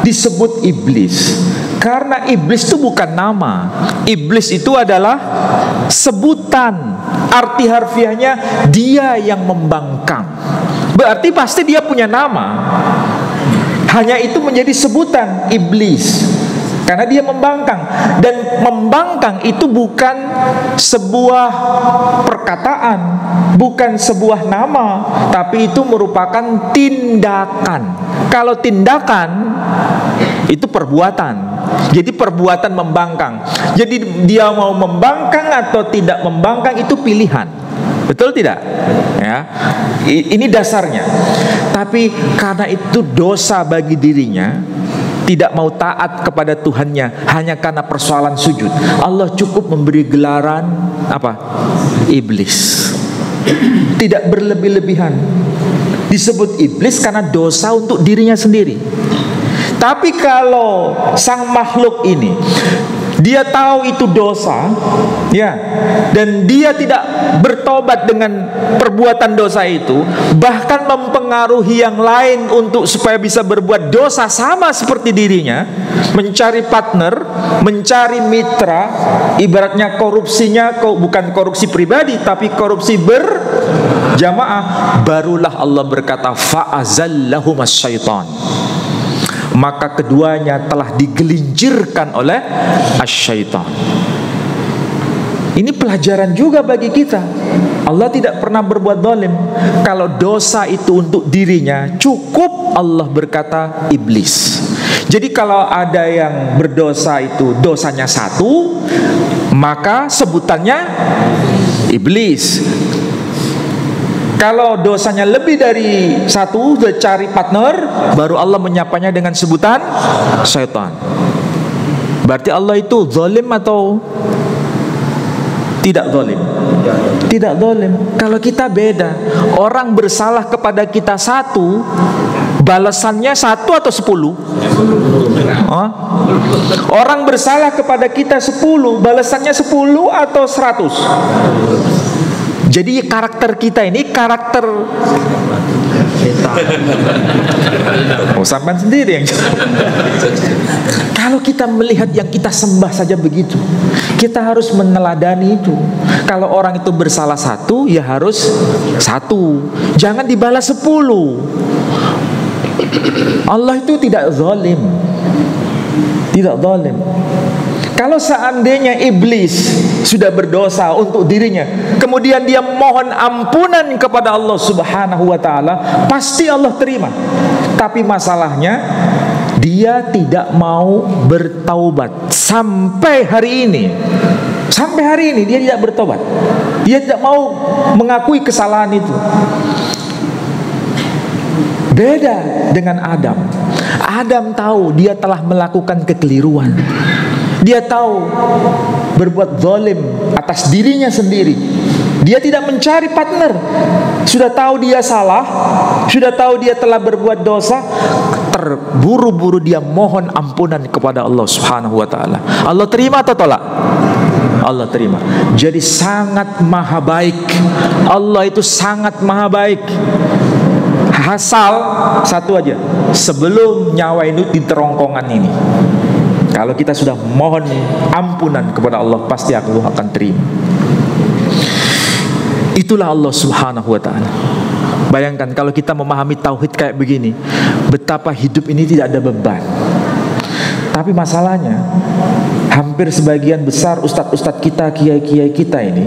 disebut iblis? Karena iblis itu bukan nama. Iblis itu adalah sebutan. Arti harfiahnya dia yang membangkang. Berarti pasti dia punya nama. Hanya itu menjadi sebutan iblis, karena dia membangkang. Dan membangkang itu bukan sebuah perkataan, bukan sebuah nama, tapi itu merupakan tindakan. Kalau tindakan itu perbuatan. Jadi perbuatan membangkang. Jadi dia mau membangkang atau tidak membangkang itu pilihan. Betul tidak? Ya. Ini dasarnya. Tapi karena itu dosa bagi dirinya, tidak mau taat kepada Tuhannya hanya karena persoalan sujud, Allah cukup memberi gelaran apa? Iblis. Tidak berlebih-lebihan. Disebut iblis karena dosa untuk dirinya sendiri. Tapi kalau sang makhluk ini, dia tahu itu dosa, ya, dan dia tidak bertobat dengan perbuatan dosa itu, bahkan mempengaruhi yang lain untuk supaya bisa berbuat dosa sama seperti dirinya, mencari partner, mencari mitra, ibaratnya korupsinya bukan korupsi pribadi tapi korupsi berjamaah, barulah Allah berkata fa'azallahumas syaitan. Maka keduanya telah digelincirkan oleh asyaitan. Ini pelajaran juga bagi kita. Allah tidak pernah berbuat zalim. Kalau dosa itu untuk dirinya, cukup Allah berkata iblis. Jadi kalau ada yang berdosa itu dosanya satu, maka sebutannya iblis. Kalau dosanya lebih dari satu, udah cari partner, baru Allah menyapanya dengan sebutan syaitan. Berarti Allah itu zalim atau tidak zalim? Tidak zalim. Kalau kita beda. Orang bersalah kepada kita satu, balasannya 1 atau 10? Orang bersalah kepada kita 10, balasannya 10 atau 100? Jadi karakter kita ini karakter sampan sendiri yang kalau kita melihat yang kita sembah saja begitu, kita harus meneladani itu. Kalau orang itu bersalah 1, ya harus 1, jangan dibalas 10. Allah itu tidak zalim. Tidak zalim. Kalau seandainya iblis sudah berdosa untuk dirinya, kemudian dia mohon ampunan kepada Allah Subhanahu wa ta'ala, pasti Allah terima. Tapi masalahnya, dia tidak mau bertaubat sampai hari ini. Sampai hari ini dia tidak bertobat. Dia tidak mau mengakui kesalahan itu. Beda dengan Adam. Adam tahu dia telah melakukan kekeliruan. Dia tahu berbuat zalim atas dirinya sendiri. Dia tidak mencari partner. Sudah tahu dia salah, sudah tahu dia telah berbuat dosa, terburu-buru dia mohon ampunan kepada Allah Subhanahu wa ta'ala. Allah terima atau tolak? Allah terima. Jadi sangat maha baik. Allah itu sangat maha baik. Asal satu aja, sebelum nyawa ini di terongkongan ini, kalau kita sudah mohon ampunan kepada Allah, pasti Allah akan terima. Itulah Allah Subhanahu wa ta'ala. Bayangkan kalau kita memahami tauhid kayak begini, betapa hidup ini tidak ada beban. Tapi masalahnya, hampir sebagian besar ustadz-ustadz kita, kiai-kiai kita ini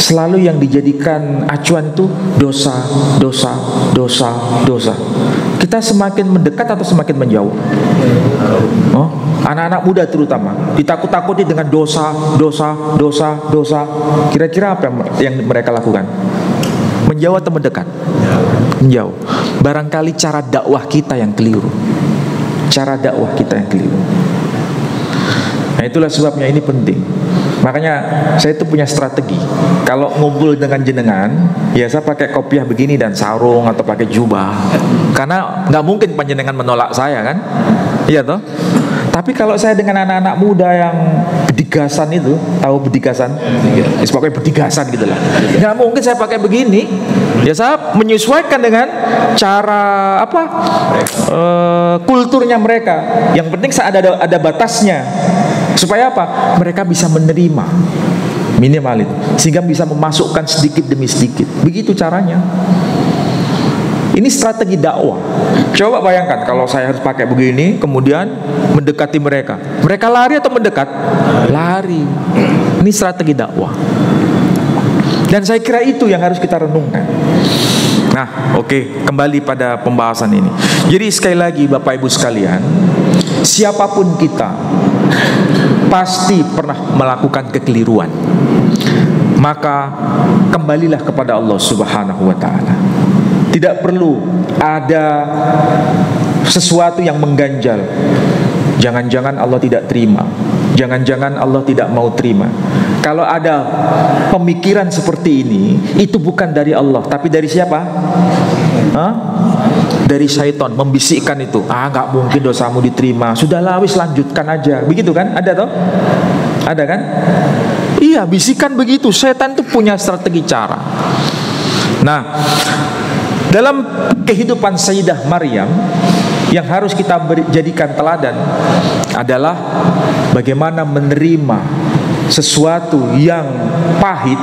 selalu yang dijadikan acuan itu dosa, dosa, dosa, dosa. Kita semakin mendekat atau semakin menjauh? Oh, anak-anak muda terutama ditakut-takuti dengan dosa, dosa, dosa, dosa. Kira-kira apa yang mereka lakukan? Menjauh atau mendekat? Menjauh. Barangkali cara dakwah kita yang keliru. Cara dakwah kita yang keliru. Nah, itulah sebabnya ini penting. Makanya saya itu punya strategi. Kalau ngumpul dengan jenengan, ya saya pakai kopiah begini dan sarung atau pakai jubah. Karena nggak mungkin panjenengan menolak saya kan? Iya toh? Tapi kalau saya dengan anak-anak muda yang bedigasan itu, tahu bedigasan? Pokoknya bedigasan gitu lah. Nggak mungkin saya pakai begini. Ya saya menyesuaikan dengan cara kulturnya mereka. Yang penting saya ada batasnya. Supaya apa? Mereka bisa menerima minimal itu, sehingga bisa memasukkan sedikit demi sedikit. Begitu caranya. Ini strategi dakwah. Coba bayangkan kalau saya harus pakai begini, kemudian mendekati mereka. Mereka lari atau mendekat? Lari. Ini strategi dakwah. Dan saya kira itu yang harus kita renungkan. Nah, oke, kembali pada pembahasan ini. Jadi sekali lagi Bapak Ibu sekalian, siapapun kita pasti pernah melakukan kekeliruan. Maka kembalilah kepada Allah Subhanahu wa ta'ala. Tidak perlu ada sesuatu yang mengganjal. Jangan-jangan Allah tidak terima. Jangan-jangan Allah tidak mau terima. Kalau ada pemikiran seperti ini, itu bukan dari Allah, tapi dari siapa? Dari syaitan, membisikkan itu. Nggak mungkin dosamu diterima. Sudahlah, wis lanjutkan aja. Begitu kan? Ada toh? Ada kan? Iya, bisikan begitu. Setan itu punya strategi cara. Nah, dalam kehidupan Sayyidah Maryam yang harus kita jadikan teladan adalah bagaimana menerima sesuatu yang pahit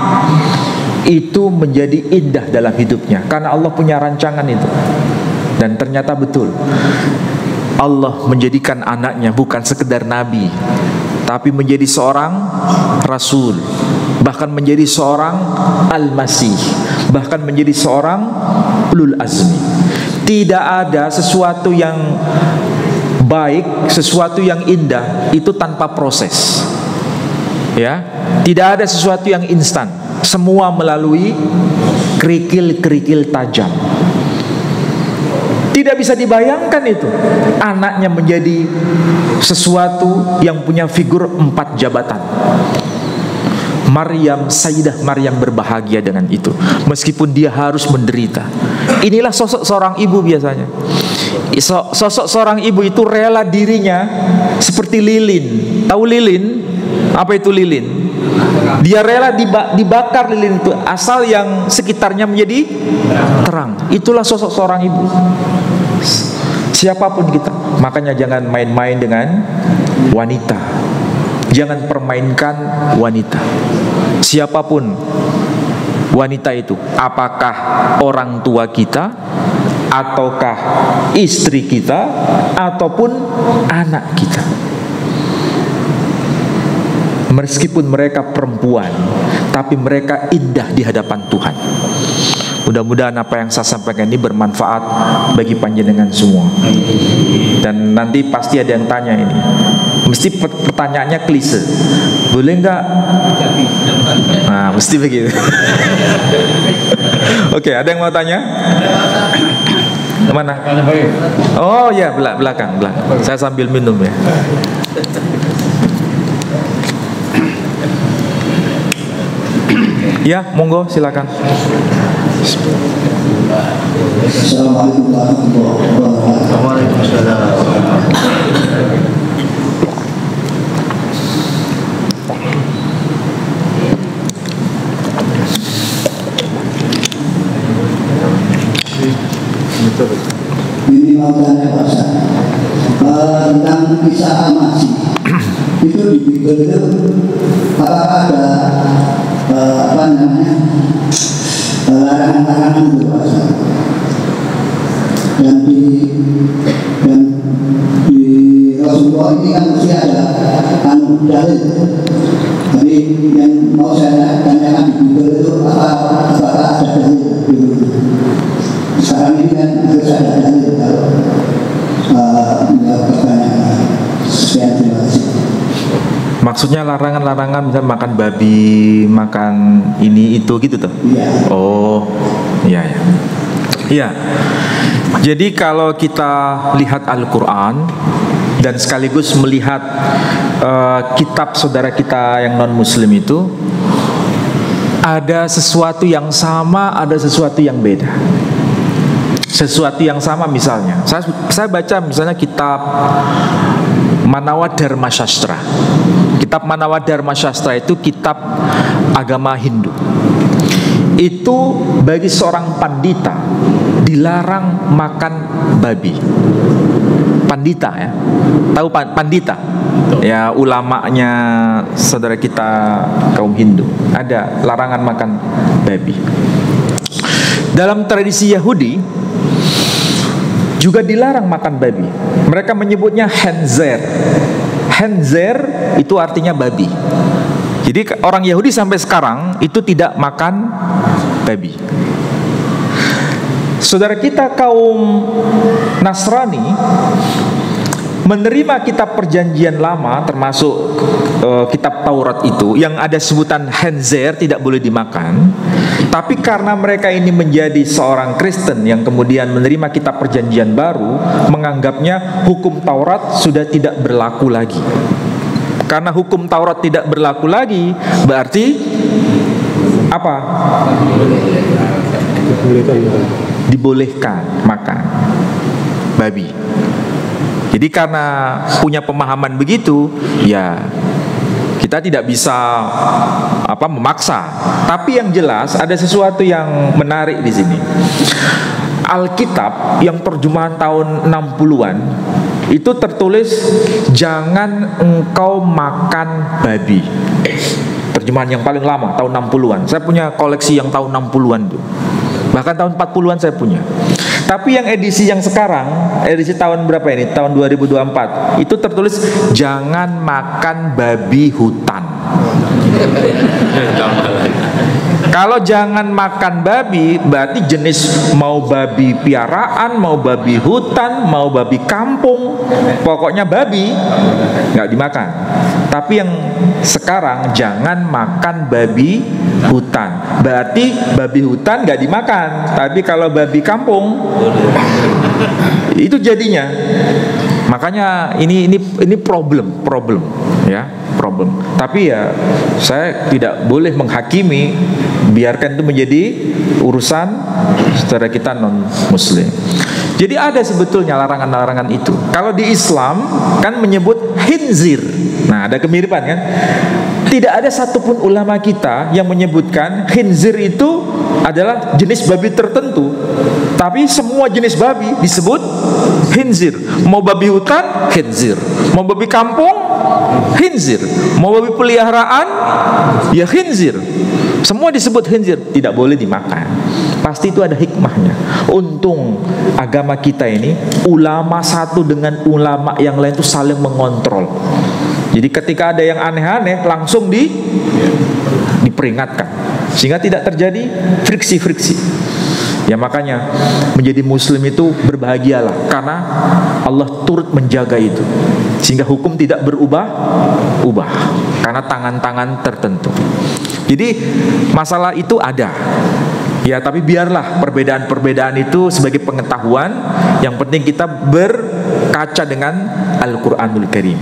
itu menjadi indah dalam hidupnya, karena Allah punya rancangan itu. Dan ternyata betul, Allah menjadikan anaknya bukan sekedar nabi, tapi menjadi seorang rasul, bahkan menjadi seorang al-masih, bahkan menjadi seorang ulul azmi. Tidak ada sesuatu yang baik, sesuatu yang indah itu tanpa proses. Ya, tidak ada sesuatu yang instan. Semua melalui kerikil-kerikil tajam. Tidak bisa dibayangkan itu anaknya menjadi sesuatu yang punya figur 4 jabatan. Sayyidah Maryam berbahagia dengan itu, meskipun dia harus menderita. Inilah sosok seorang ibu biasanya. Sosok seorang ibu itu rela dirinya seperti lilin. Tahu lilin? Apa itu lilin? Dia rela dibakar lilin itu, asal yang sekitarnya menjadi terang. Itulah sosok seorang ibu. Siapapun kita, makanya jangan main-main dengan wanita. Jangan permainkan wanita. Siapapun wanita itu, apakah orang tua kita, ataukah istri kita, ataupun anak kita. Meskipun mereka perempuan, tapi mereka indah di hadapan Tuhan. Mudah-mudahan apa yang saya sampaikan ini bermanfaat bagi panjenengan semua. Dan nanti pasti ada yang tanya ini. Mesti pertanyaannya klise. Boleh nggak? Nah, mesti begitu. Oke, ada yang mau tanya? Kemana? Oh ya, belakang. Saya sambil minum ya. Ya, monggo silakan. Assalamualaikum warahmatullahi wabarakatuh. Waalaikumsalam. Ini mau tanya Pak Ustaz tentang kisah Al-Masih. Itu di Bible itu apakah ada larangan-larangan itu Pak Ustaz? Dan di Rasulullah ini kan mesti ada dalil. Jadi yang mau saya tanyakan di Bible itu apakah ada dalil? Sekarang ini kan harus ada dalil kalau menjawab pertanyaan. Sekian, terima kasih. Maksudnya larangan-larangan misalnya makan babi, makan ini itu gitu tuh? Iya. Oh, iya ya. Iya. Jadi kalau kita lihat Al-Quran dan sekaligus melihat kitab saudara kita yang non-Muslim itu, ada sesuatu yang sama, ada sesuatu yang beda. Sesuatu yang sama misalnya, saya baca misalnya kitab Manawa Dharma Sastra. Kitab Manawa Dharma Sastra itu kitab agama Hindu. Itu bagi seorang pandita dilarang makan babi. Pandita ya, tahu pandita? Ya, ulamanya saudara kita kaum Hindu. Ada larangan makan babi. Dalam tradisi Yahudi juga dilarang makan babi. Mereka menyebutnya henzer. Henzer itu artinya babi. Jadi orang Yahudi sampai sekarang itu tidak makan babi. Saudara kita kaum Nasrani menerima kitab perjanjian lama, termasuk kitab Taurat itu, yang ada sebutan henzer, tidak boleh dimakan. Tapi karena mereka ini menjadi seorang Kristen yang kemudian menerima kitab perjanjian baru, menganggapnya hukum Taurat sudah tidak berlaku lagi. Karena hukum Taurat tidak berlaku lagi, berarti apa? Dibolehkan makan babi. Jadi karena punya pemahaman begitu, ya kita tidak bisa memaksa. Tapi yang jelas ada sesuatu yang menarik di sini. Alkitab yang terjemahan tahun 60-an itu tertulis jangan engkau makan babi. Terjemahan yang paling lama tahun 60-an. Saya punya koleksi yang tahun 60-an tuh. Bahkan tahun 40-an saya punya. Tapi yang edisi yang sekarang, edisi tahun berapa ini? Tahun 2024. Itu tertulis jangan makan babi hutan. Kalau jangan makan babi, berarti jenis mau babi piaraan, mau babi hutan, mau babi kampung, pokoknya babi nggak dimakan. Tapi yang sekarang jangan makan babi hutan, berarti babi hutan nggak dimakan. Tapi kalau babi kampung itu jadinya. Makanya ini problem ya, problem. Tapi ya saya tidak boleh menghakimi, biarkan itu menjadi urusan saudara kita non muslim. Jadi ada sebetulnya larangan-larangan itu. Kalau di Islam kan menyebut khinzir. Nah, ada kemiripan kan? Tidak ada satupun ulama kita yang menyebutkan khinzir itu adalah jenis babi tertentu. Tapi semua jenis babi disebut khinzir. Mau babi hutan, khinzir. Mau babi kampung, khinzir. Mau babi peliharaan, ya khinzir. Semua disebut khinzir, tidak boleh dimakan. Pasti itu ada hikmahnya. Untung agama kita ini ulama satu dengan ulama yang lain itu saling mengontrol. Jadi ketika ada yang aneh-aneh langsung diperingatkan, sehingga tidak terjadi friksi-friksi. Ya makanya menjadi muslim itu berbahagialah, karena Allah turut menjaga itu, sehingga hukum tidak berubah-ubah karena tangan-tangan tertentu. Jadi masalah itu ada. Ya, tapi biarlah perbedaan-perbedaan itu sebagai pengetahuan. Yang penting kita berkaca dengan Al-Quranul Karim.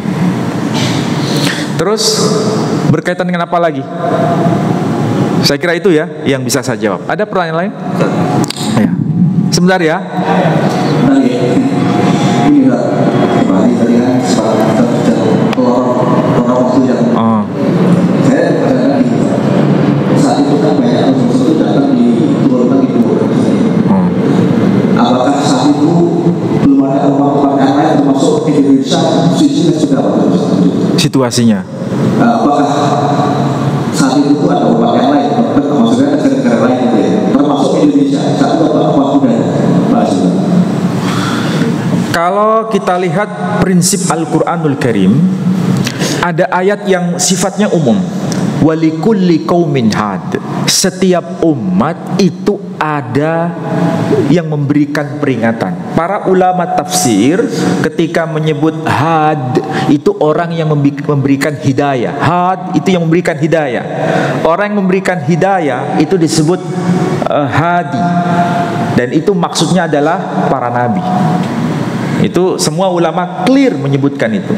Terus berkaitan dengan apa lagi? Saya kira itu ya yang bisa saya jawab. Ada pertanyaan lain? Ya. Sebentar ya. Saat itu kan banyak unsur datang diturunkan di apakah saat itu belum ada tempat yang lain termasuk Indonesia sisinya sudah situasinya? Apakah saat itu ada tempat yang lain, maksudnya negara-negara lain itu ya, termasuk Indonesia saat itu apa sudah ada? Kalau kita lihat prinsip Al-Quranul Karim, ada ayat yang sifatnya umum. Walikulli qaumin had. Setiap umat itu ada yang memberikan peringatan. Para ulama tafsir ketika menyebut had itu orang yang memberikan hidayah. Had itu yang memberikan hidayah. Orang yang memberikan hidayah itu disebut hadi. Dan itu maksudnya adalah para nabi. Itu semua ulama clear menyebutkan itu.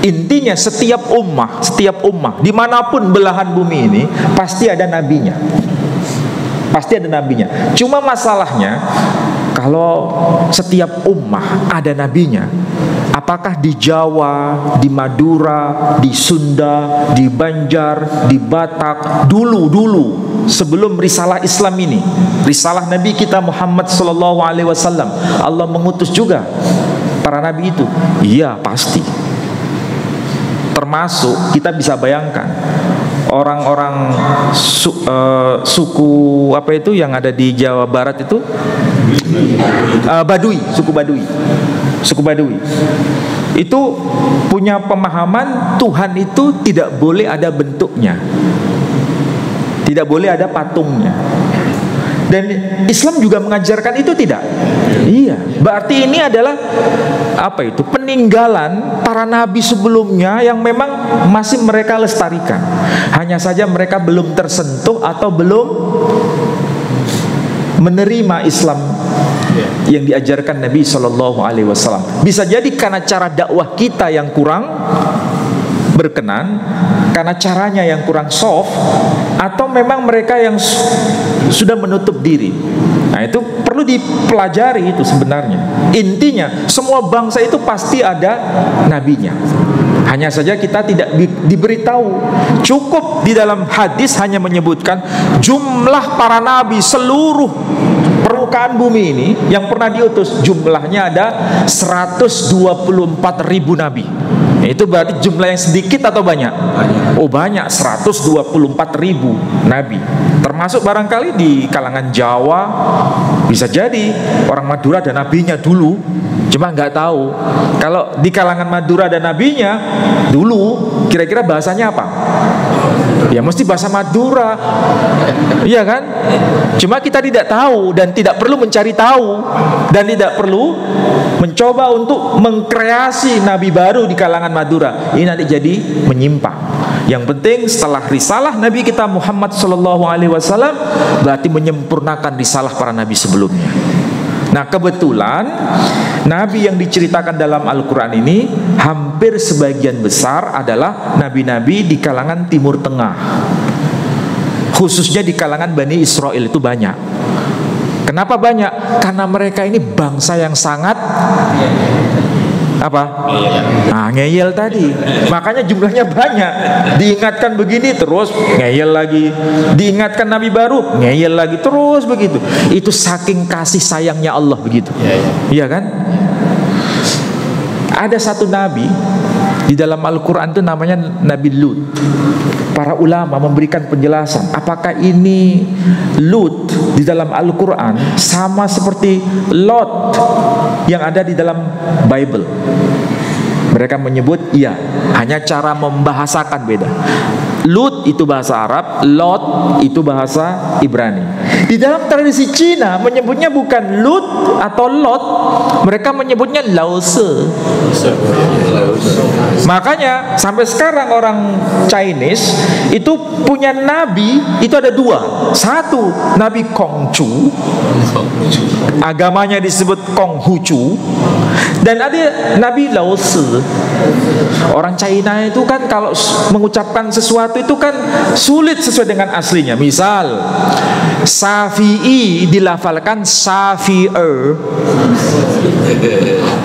Intinya setiap ummah dimanapun belahan bumi ini pasti ada nabinya. Pasti ada nabinya. Cuma masalahnya kalau setiap ummah ada nabinya, apakah di Jawa, di Madura, di Sunda, di Banjar, di Batak dulu sebelum risalah Islam ini, risalah Nabi kita Muhammad sallallahu alaihi wasallam, Allah mengutus juga para nabi itu? Iya, pasti. Termasuk kita bisa bayangkan orang-orang suku apa itu yang ada di Jawa Barat itu, Baduy, suku Baduy itu punya pemahaman Tuhan itu tidak boleh ada bentuknya, tidak boleh ada patungnya. Dan Islam juga mengajarkan itu tidak? Iya. Berarti ini adalah apa itu? Peninggalan para nabi sebelumnya yang memang masih mereka lestarikan. Hanya saja mereka belum tersentuh atau belum menerima Islam yang diajarkan Nabi Shallallahu Alaihi Wasallam. Bisa jadi karena cara dakwah kita yang kurang berkenan, karena caranya yang kurang soft, atau memang mereka yang sudah menutup diri. Nah, itu perlu dipelajari itu sebenarnya. Intinya semua bangsa itu pasti ada nabinya. Hanya saja kita tidak diberitahu. Cukup di dalam hadis hanya menyebutkan jumlah para nabi seluruh permukaan bumi ini yang pernah diutus, jumlahnya ada 124.000 nabi. Itu berarti jumlah yang sedikit atau banyak? Oh, banyak, 124.000 nabi. Termasuk barangkali di kalangan Jawa, bisa jadi orang Madura ada nabinya dulu, cuma nggak tahu. Kalau di kalangan Madura ada nabinya dulu, kira-kira bahasanya apa? Ya mesti bahasa Madura, iya kan? Cuma kita tidak tahu dan tidak perlu mencari tahu dan tidak perlu mencoba untuk mengkreasi nabi baru di kalangan Madura. Ini nanti jadi menyimpang. Yang penting setelah risalah Nabi kita Muhammad sallallahu alaihi wasallam berarti menyempurnakan risalah para nabi sebelumnya. Nah, kebetulan nabi yang diceritakan dalam Al-Quran ini hampir sebagian besar adalah nabi-nabi di kalangan Timur Tengah, khususnya di kalangan Bani Israel itu banyak. Kenapa banyak? Karena mereka ini bangsa yang sangat apa? Nah, ngeyel tadi. Makanya jumlahnya banyak. Diingatkan begini terus ngeyel lagi. Diingatkan nabi baru ngeyel lagi, terus begitu. Itu saking kasih sayangnya Allah begitu. Iya kan? Ada satu nabi di dalam Al-Quran itu namanya Nabi Lut. Para ulama memberikan penjelasan apakah ini Lut di dalam Al-Quran sama seperti Lot yang ada di dalam Bible. Mereka menyebut iya, hanya cara membahasakan beda. Lut itu bahasa Arab, Lot itu bahasa Ibrani. Di dalam tradisi Cina menyebutnya bukan Lut atau Lot, mereka menyebutnya Lause. Makanya sampai sekarang orang Chinese itu punya nabi itu ada dua. Satu Nabi Kongcu, agamanya disebut Konghucu, dan ada Nabi Lause. Orang China itu kan kalau mengucapkan sesuatu itu kan sulit sesuai dengan aslinya. Misal Syafi'i dilafalkan Syafi'er,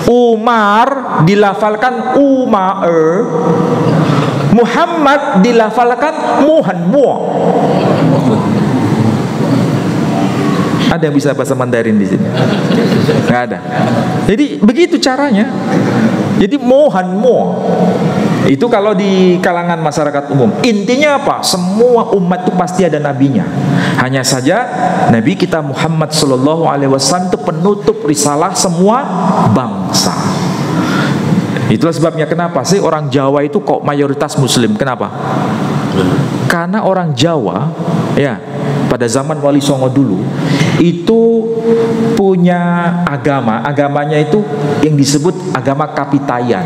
Umar dilafalkan Umaer, Muhammad dilafalkan Muhammad. Ada yang bisa bahasa Mandarin di sini? Nggak ada. Jadi begitu caranya. Jadi Muhammad itu kalau di kalangan masyarakat umum. Intinya apa? Semua umat itu pasti ada nabinya. Hanya saja Nabi kita Muhammad sallallahu alaihi wasallam itu penutup risalah semua bangsa. Itulah sebabnya kenapa sih orang Jawa itu kok mayoritas Muslim. Kenapa? Karena orang Jawa ya pada zaman Wali Songo dulu itu punya agamanya itu yang disebut agama Kapitayan.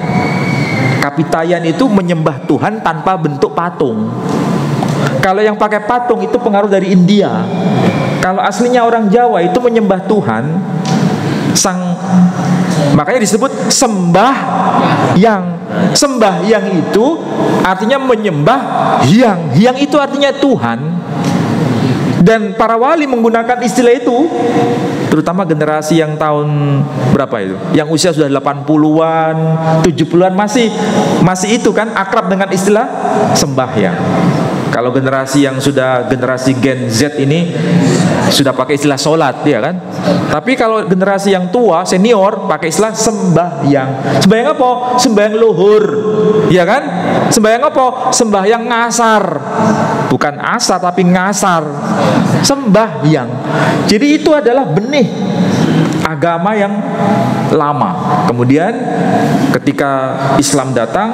Kapitayan itu menyembah Tuhan tanpa bentuk patung. Kalau yang pakai patung itu pengaruh dari India. Kalau aslinya orang Jawa itu menyembah Tuhan makanya disebut sembahyang itu artinya menyembah hyang itu artinya Tuhan. Dan para wali menggunakan istilah itu, terutama generasi yang tahun berapa itu, yang usia sudah 80-an 70-an masih itu kan akrab dengan istilah sembahyang. Kalau generasi yang sudah generasi Gen Z ini sudah pakai istilah sholat, ya kan? Tapi kalau generasi yang tua, senior, pakai istilah sembahyang. Sembahyang apa? Sembahyang luhur, ya kan? Sembahyang apa? Sembahyang ngasar. Bukan asar tapi ngasar. Sembahyang. Jadi itu adalah benih agama yang lama. Kemudian ketika Islam datang,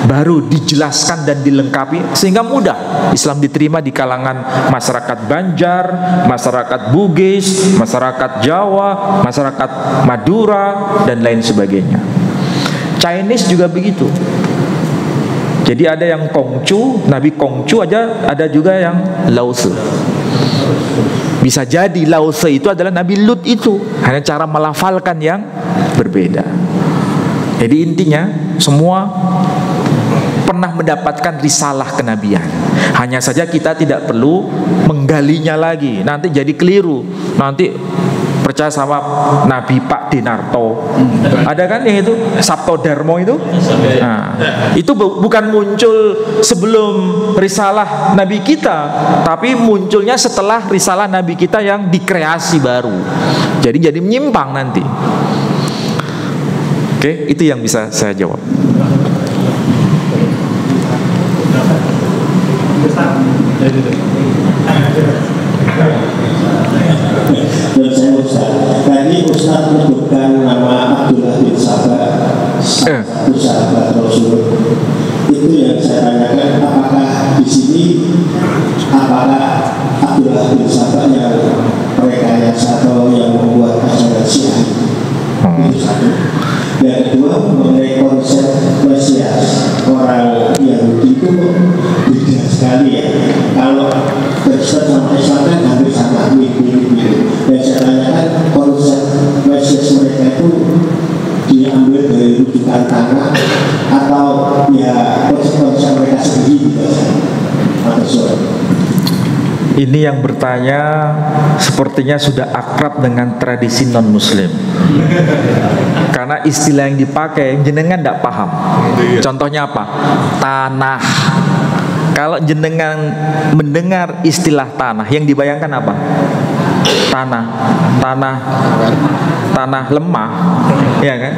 baru dijelaskan dan dilengkapi sehingga mudah Islam diterima di kalangan masyarakat Banjar, masyarakat Bugis, masyarakat Jawa, masyarakat Madura dan lain sebagainya. Chinese juga begitu. Jadi ada yang Kongcu, Nabi Kongcu aja, ada juga yang Lao Tse. Bisa jadi Lao Tse itu adalah Nabi Lut itu, hanya cara melafalkan yang berbeda. Jadi intinya semua pernah mendapatkan risalah kenabian. Hanya saja kita tidak perlu menggalinya lagi. Nanti jadi keliru. Nanti percaya sama Nabi Pak Dinarto. Ada kan yang itu Sabto Darmo itu? Nah, itu bukan muncul sebelum risalah Nabi kita, tapi munculnya setelah risalah Nabi kita yang dikreasi baru. Jadi menyimpang nanti. Oke, itu yang bisa saya jawab. Dan saya Ustaz, tadi Ustaz menyebutkan nama Abdullah bin Sabah, satu sahabat Rasul. Itu yang saya tanyakan, apakah di sini apakah Abdullah bin Sabah yang rekayasa atau yang membuat ajaran Syiah? Itu satu. Yang kedua, mengenai konsep Mesias, orang Yahudi itu beda sekali ya. Kalau Kristen sama Islam kan hampir sama, mirip-mirip. Dan saya tanyakan konsep Mesias mereka itu diambil dari rujukan tanah atau ya konsep mereka sendiri atau soal. Ini yang bertanya sepertinya sudah akrab dengan tradisi non-muslim. Karena istilah yang dipakai jenengan tidak paham. Contohnya apa? Tanah. Kalau jenengan mendengar istilah tanah, yang dibayangkan apa? Tanah lemah, ya kan?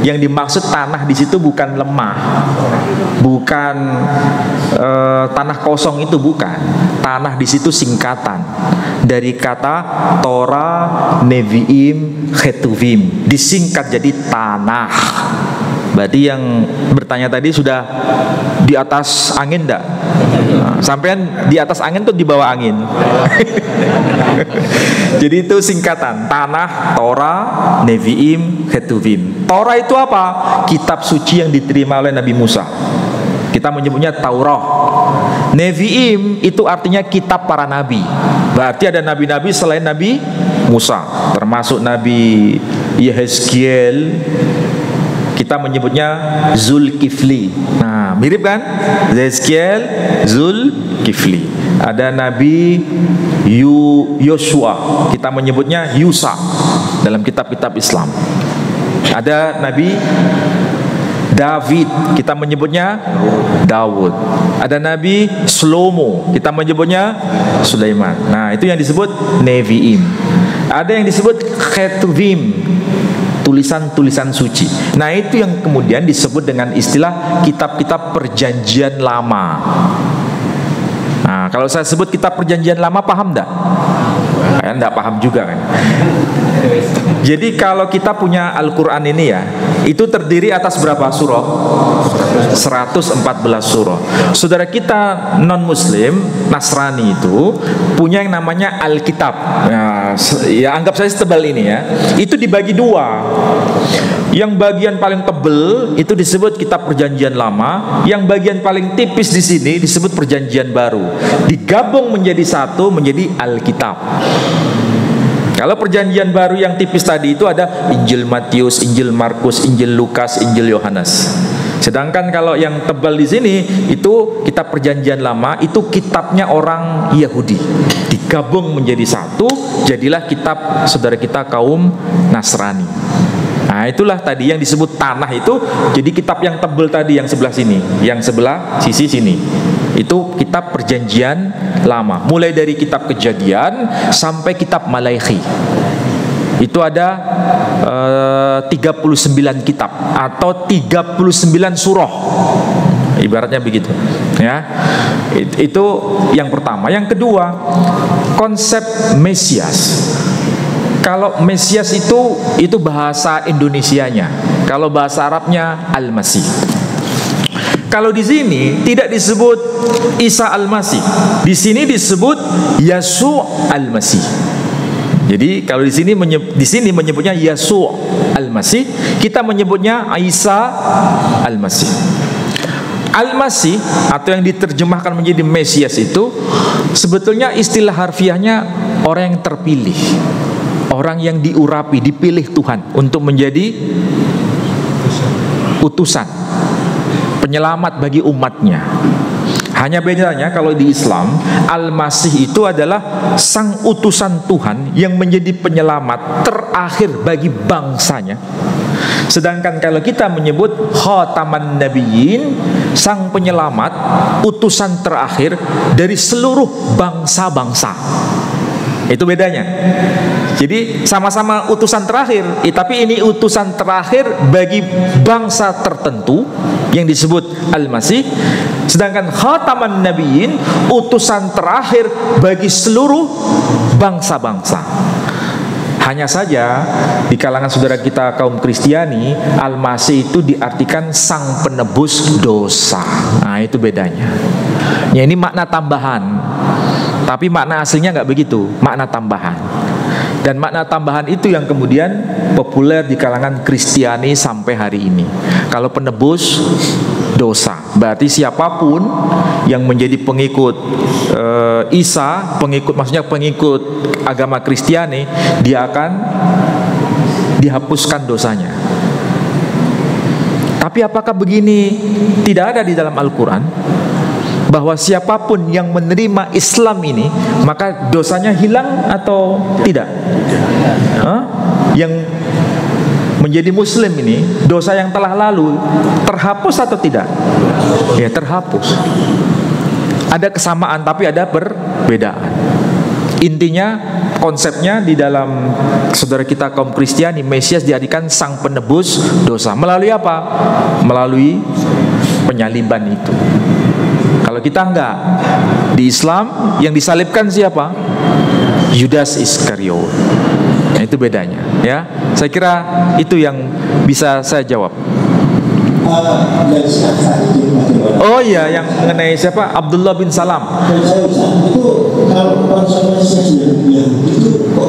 Yang dimaksud tanah di situ bukan lemah, bukan tanah kosong, itu bukan. Tanah di situ singkatan dari kata Torah, Nevi'im, Ketuvim, disingkat jadi tanah. Berarti yang bertanya tadi sudah di atas angin enggak? Nah, sampean di atas angin tuh di bawah angin. Jadi itu singkatan tanah, Torah, Nevi'im, Ketuvim. Torah itu apa? Kitab suci yang diterima oleh Nabi Musa. Kita menyebutnya Taurah. Nevi'im itu artinya kitab para nabi. Berarti ada nabi-nabi selain Nabi Musa, termasuk Nabi Yehezkiel. Kita menyebutnya Zulkifli. Nah, mirip kan? Yehezkiel, Zulkifli. Ada Nabi Yosua, kita menyebutnya Yusa dalam kitab-kitab Islam. Ada Nabi David, kita menyebutnya Daud. Ada Nabi Shlomo, kita menyebutnya Sulaiman. Nah, itu yang disebut Nevi'im. Ada yang disebut Ketuvim, tulisan-tulisan suci. Nah, itu yang kemudian disebut dengan istilah kitab-kitab perjanjian lama. Nah, kalau saya sebut kitab perjanjian lama, paham enggak? Kalian nggak paham juga kan? Jadi kalau kita punya Al-Quran ini ya, itu terdiri atas berapa surah? 114 surah. Saudara kita non-muslim, Nasrani itu punya yang namanya Alkitab. Ya anggap saya setebal ini ya. Itu dibagi dua. Yang bagian paling tebel itu disebut Kitab Perjanjian Lama, yang bagian paling tipis di sini disebut Perjanjian Baru. Digabung menjadi satu, menjadi Alkitab. Kalau Perjanjian Baru yang tipis tadi itu ada Injil Matius, Injil Markus, Injil Lukas, Injil Yohanes. Sedangkan kalau yang tebal di sini itu Kitab Perjanjian Lama, itu kitabnya orang Yahudi. Digabung menjadi satu, jadilah kitab saudara kita kaum Nasrani. Nah itulah tadi yang disebut tanah itu. Jadi kitab yang tebal tadi yang sebelah sini, yang sebelah sisi sini, itu kitab Perjanjian Lama. Mulai dari kitab Kejadian sampai kitab Malaikhi. Itu ada 39 kitab atau 39 surah. Ibaratnya begitu. Ya. Itu yang pertama. Yang kedua, konsep Mesias. Kalau Mesias itu bahasa Indonesianya. Kalau bahasa Arabnya Al-Masih. Kalau di sini tidak disebut Isa Al-Masih. Di sini disebut Yesus Al-Masih. Jadi kalau di sini menyebutnya Yesus Al-Masih, kita menyebutnya Isa Al-Masih. Al-Masih atau yang diterjemahkan menjadi Mesias itu sebetulnya istilah harfiahnya orang yang terpilih. Orang yang diurapi, dipilih Tuhan untuk menjadi utusan, penyelamat bagi umatnya. Hanya bedanya kalau di Islam, Al-Masih itu adalah sang utusan Tuhan yang menjadi penyelamat terakhir bagi bangsanya. Sedangkan kalau kita menyebut Khataman Nabiyyin, sang penyelamat, utusan terakhir dari seluruh bangsa-bangsa. Itu bedanya. Jadi sama-sama utusan terakhir, tapi ini utusan terakhir bagi bangsa tertentu yang disebut Al-Masih. Sedangkan Khataman Nabiyyin, utusan terakhir bagi seluruh bangsa-bangsa. Hanya saja di kalangan saudara kita kaum Kristiani, Al-Masih itu diartikan sang penebus dosa. Nah itu bedanya. Ya ini makna tambahan. Tapi makna aslinya nggak begitu, makna tambahan. Dan makna tambahan itu yang kemudian populer di kalangan Kristiani sampai hari ini. Kalau penebus dosa, berarti siapapun yang menjadi pengikut Isa, maksudnya pengikut agama Kristiani, dia akan dihapuskan dosanya. Tapi apakah begini tidak ada di dalam Al-Quran? Bahwa siapapun yang menerima Islam ini, maka dosanya hilang atau tidak? Yang menjadi Muslim ini, dosa yang telah lalu terhapus atau tidak? Ya terhapus. Ada kesamaan tapi ada perbedaan. Intinya konsepnya di dalam saudara kita kaum Kristiani, Mesias diartikan sang penebus dosa. Melalui apa? Melalui penyaliban itu. Kalau kita enggak, di Islam yang disalibkan siapa? Yudas Iskariot. Nah itu bedanya, ya. Saya kira itu yang bisa saya jawab. Oh iya, yang mengenai siapa? Abdullah bin Salam. Itu kalau konsekuensinya itu kok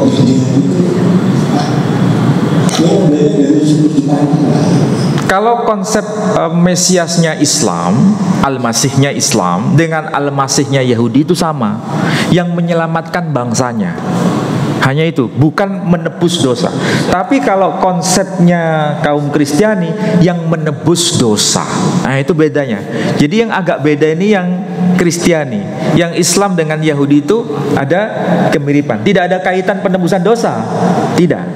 Kalau konsep Mesiasnya Islam, Al-Masihnya Islam dengan Al-Masihnya Yahudi itu sama, yang menyelamatkan bangsanya. Hanya itu, bukan menebus dosa. Tapi kalau konsepnya kaum Kristiani yang menebus dosa, nah itu bedanya. Jadi yang agak beda ini yang Kristiani. Yang Islam dengan Yahudi itu ada kemiripan. Tidak ada kaitan penebusan dosa, tidak.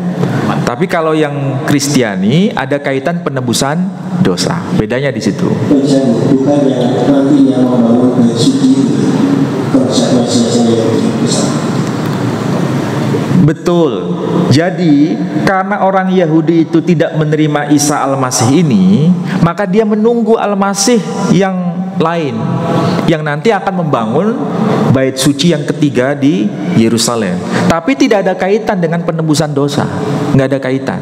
Tapi kalau yang Kristiani ada kaitan penebusan dosa. Bedanya di situ. Bukan yang nantinya membangun bait suci konsekuensinya Betul. Jadi karena orang Yahudi itu tidak menerima Isa Al-Masih ini, maka dia menunggu Al-Masih yang lain yang nanti akan membangun bait suci yang ketiga di Yerusalem. Tapi tidak ada kaitan dengan penebusan dosa, nggak ada kaitan.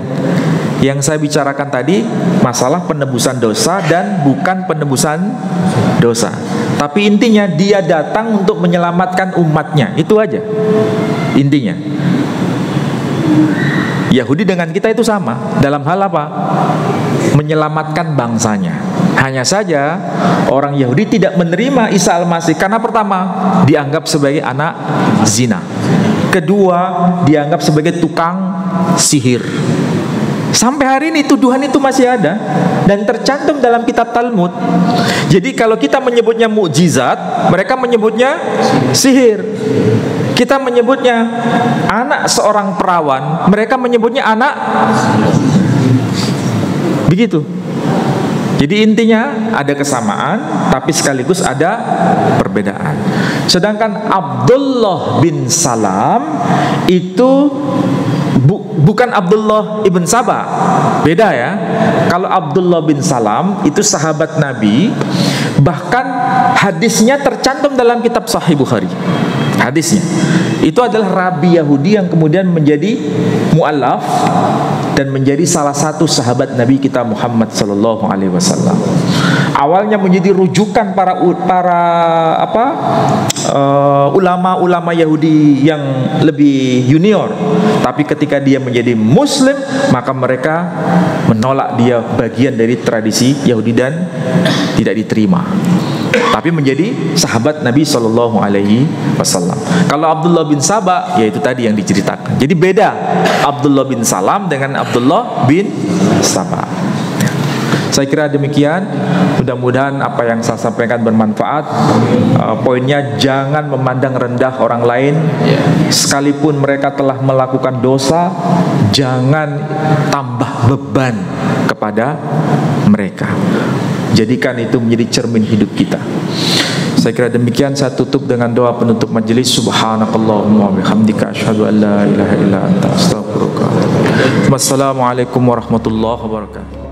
Yang saya bicarakan tadi masalah penebusan dosa dan bukan penebusan dosa. Tapi intinya dia datang untuk menyelamatkan umatnya, itu aja intinya. Yahudi dengan kita itu sama. Dalam hal apa? Menyelamatkan bangsanya. Hanya saja orang Yahudi tidak menerima Isa Al-Masih karena pertama dianggap sebagai anak zina, kedua dianggap sebagai tukang sihir. Sampai hari ini tuduhan itu masih ada dan tercantum dalam kitab Talmud. Jadi kalau kita menyebutnya mukjizat, mereka menyebutnya sihir. Kita menyebutnya anak seorang perawan, mereka menyebutnya anak. Begitu. Jadi intinya ada kesamaan, tapi sekaligus ada perbedaan. Sedangkan Abdullah bin Salam itu bukan Abdullah ibn Saba, beda ya. Kalau Abdullah bin Salam itu sahabat Nabi, bahkan hadisnya tercantum dalam kitab Sahih Bukhari. Hadisnya itu adalah rabi Yahudi yang kemudian menjadi mu'allaf dan menjadi salah satu sahabat Nabi kita Muhammad sallallahu alaihi wasallam. Awalnya menjadi rujukan para ulama-ulama Yahudi yang lebih junior, tapi ketika dia menjadi Muslim, maka mereka menolak dia bagian dari tradisi Yahudi dan tidak diterima. Tapi menjadi sahabat Nabi Shallallahu Alaihi Wasallam. Kalau Abdullah bin Saba, yaitu tadi yang diceritakan. Jadi beda Abdullah bin Salam dengan Abdullah bin Saba. Saya kira demikian. Mudah-mudahan apa yang saya sampaikan bermanfaat. Poinnya, jangan memandang rendah orang lain, sekalipun mereka telah melakukan dosa. Jangan tambah beban kepada mereka. Jadikan itu menjadi cermin hidup kita. Saya kira demikian. Saya tutup dengan doa penutup majelis. Subhanakallahumma wa bihamdika asyhadu an la ilaha illa anta astaghfiruka wa atubu ilaik. Wassalamualaikum warahmatullahi wabarakatuh.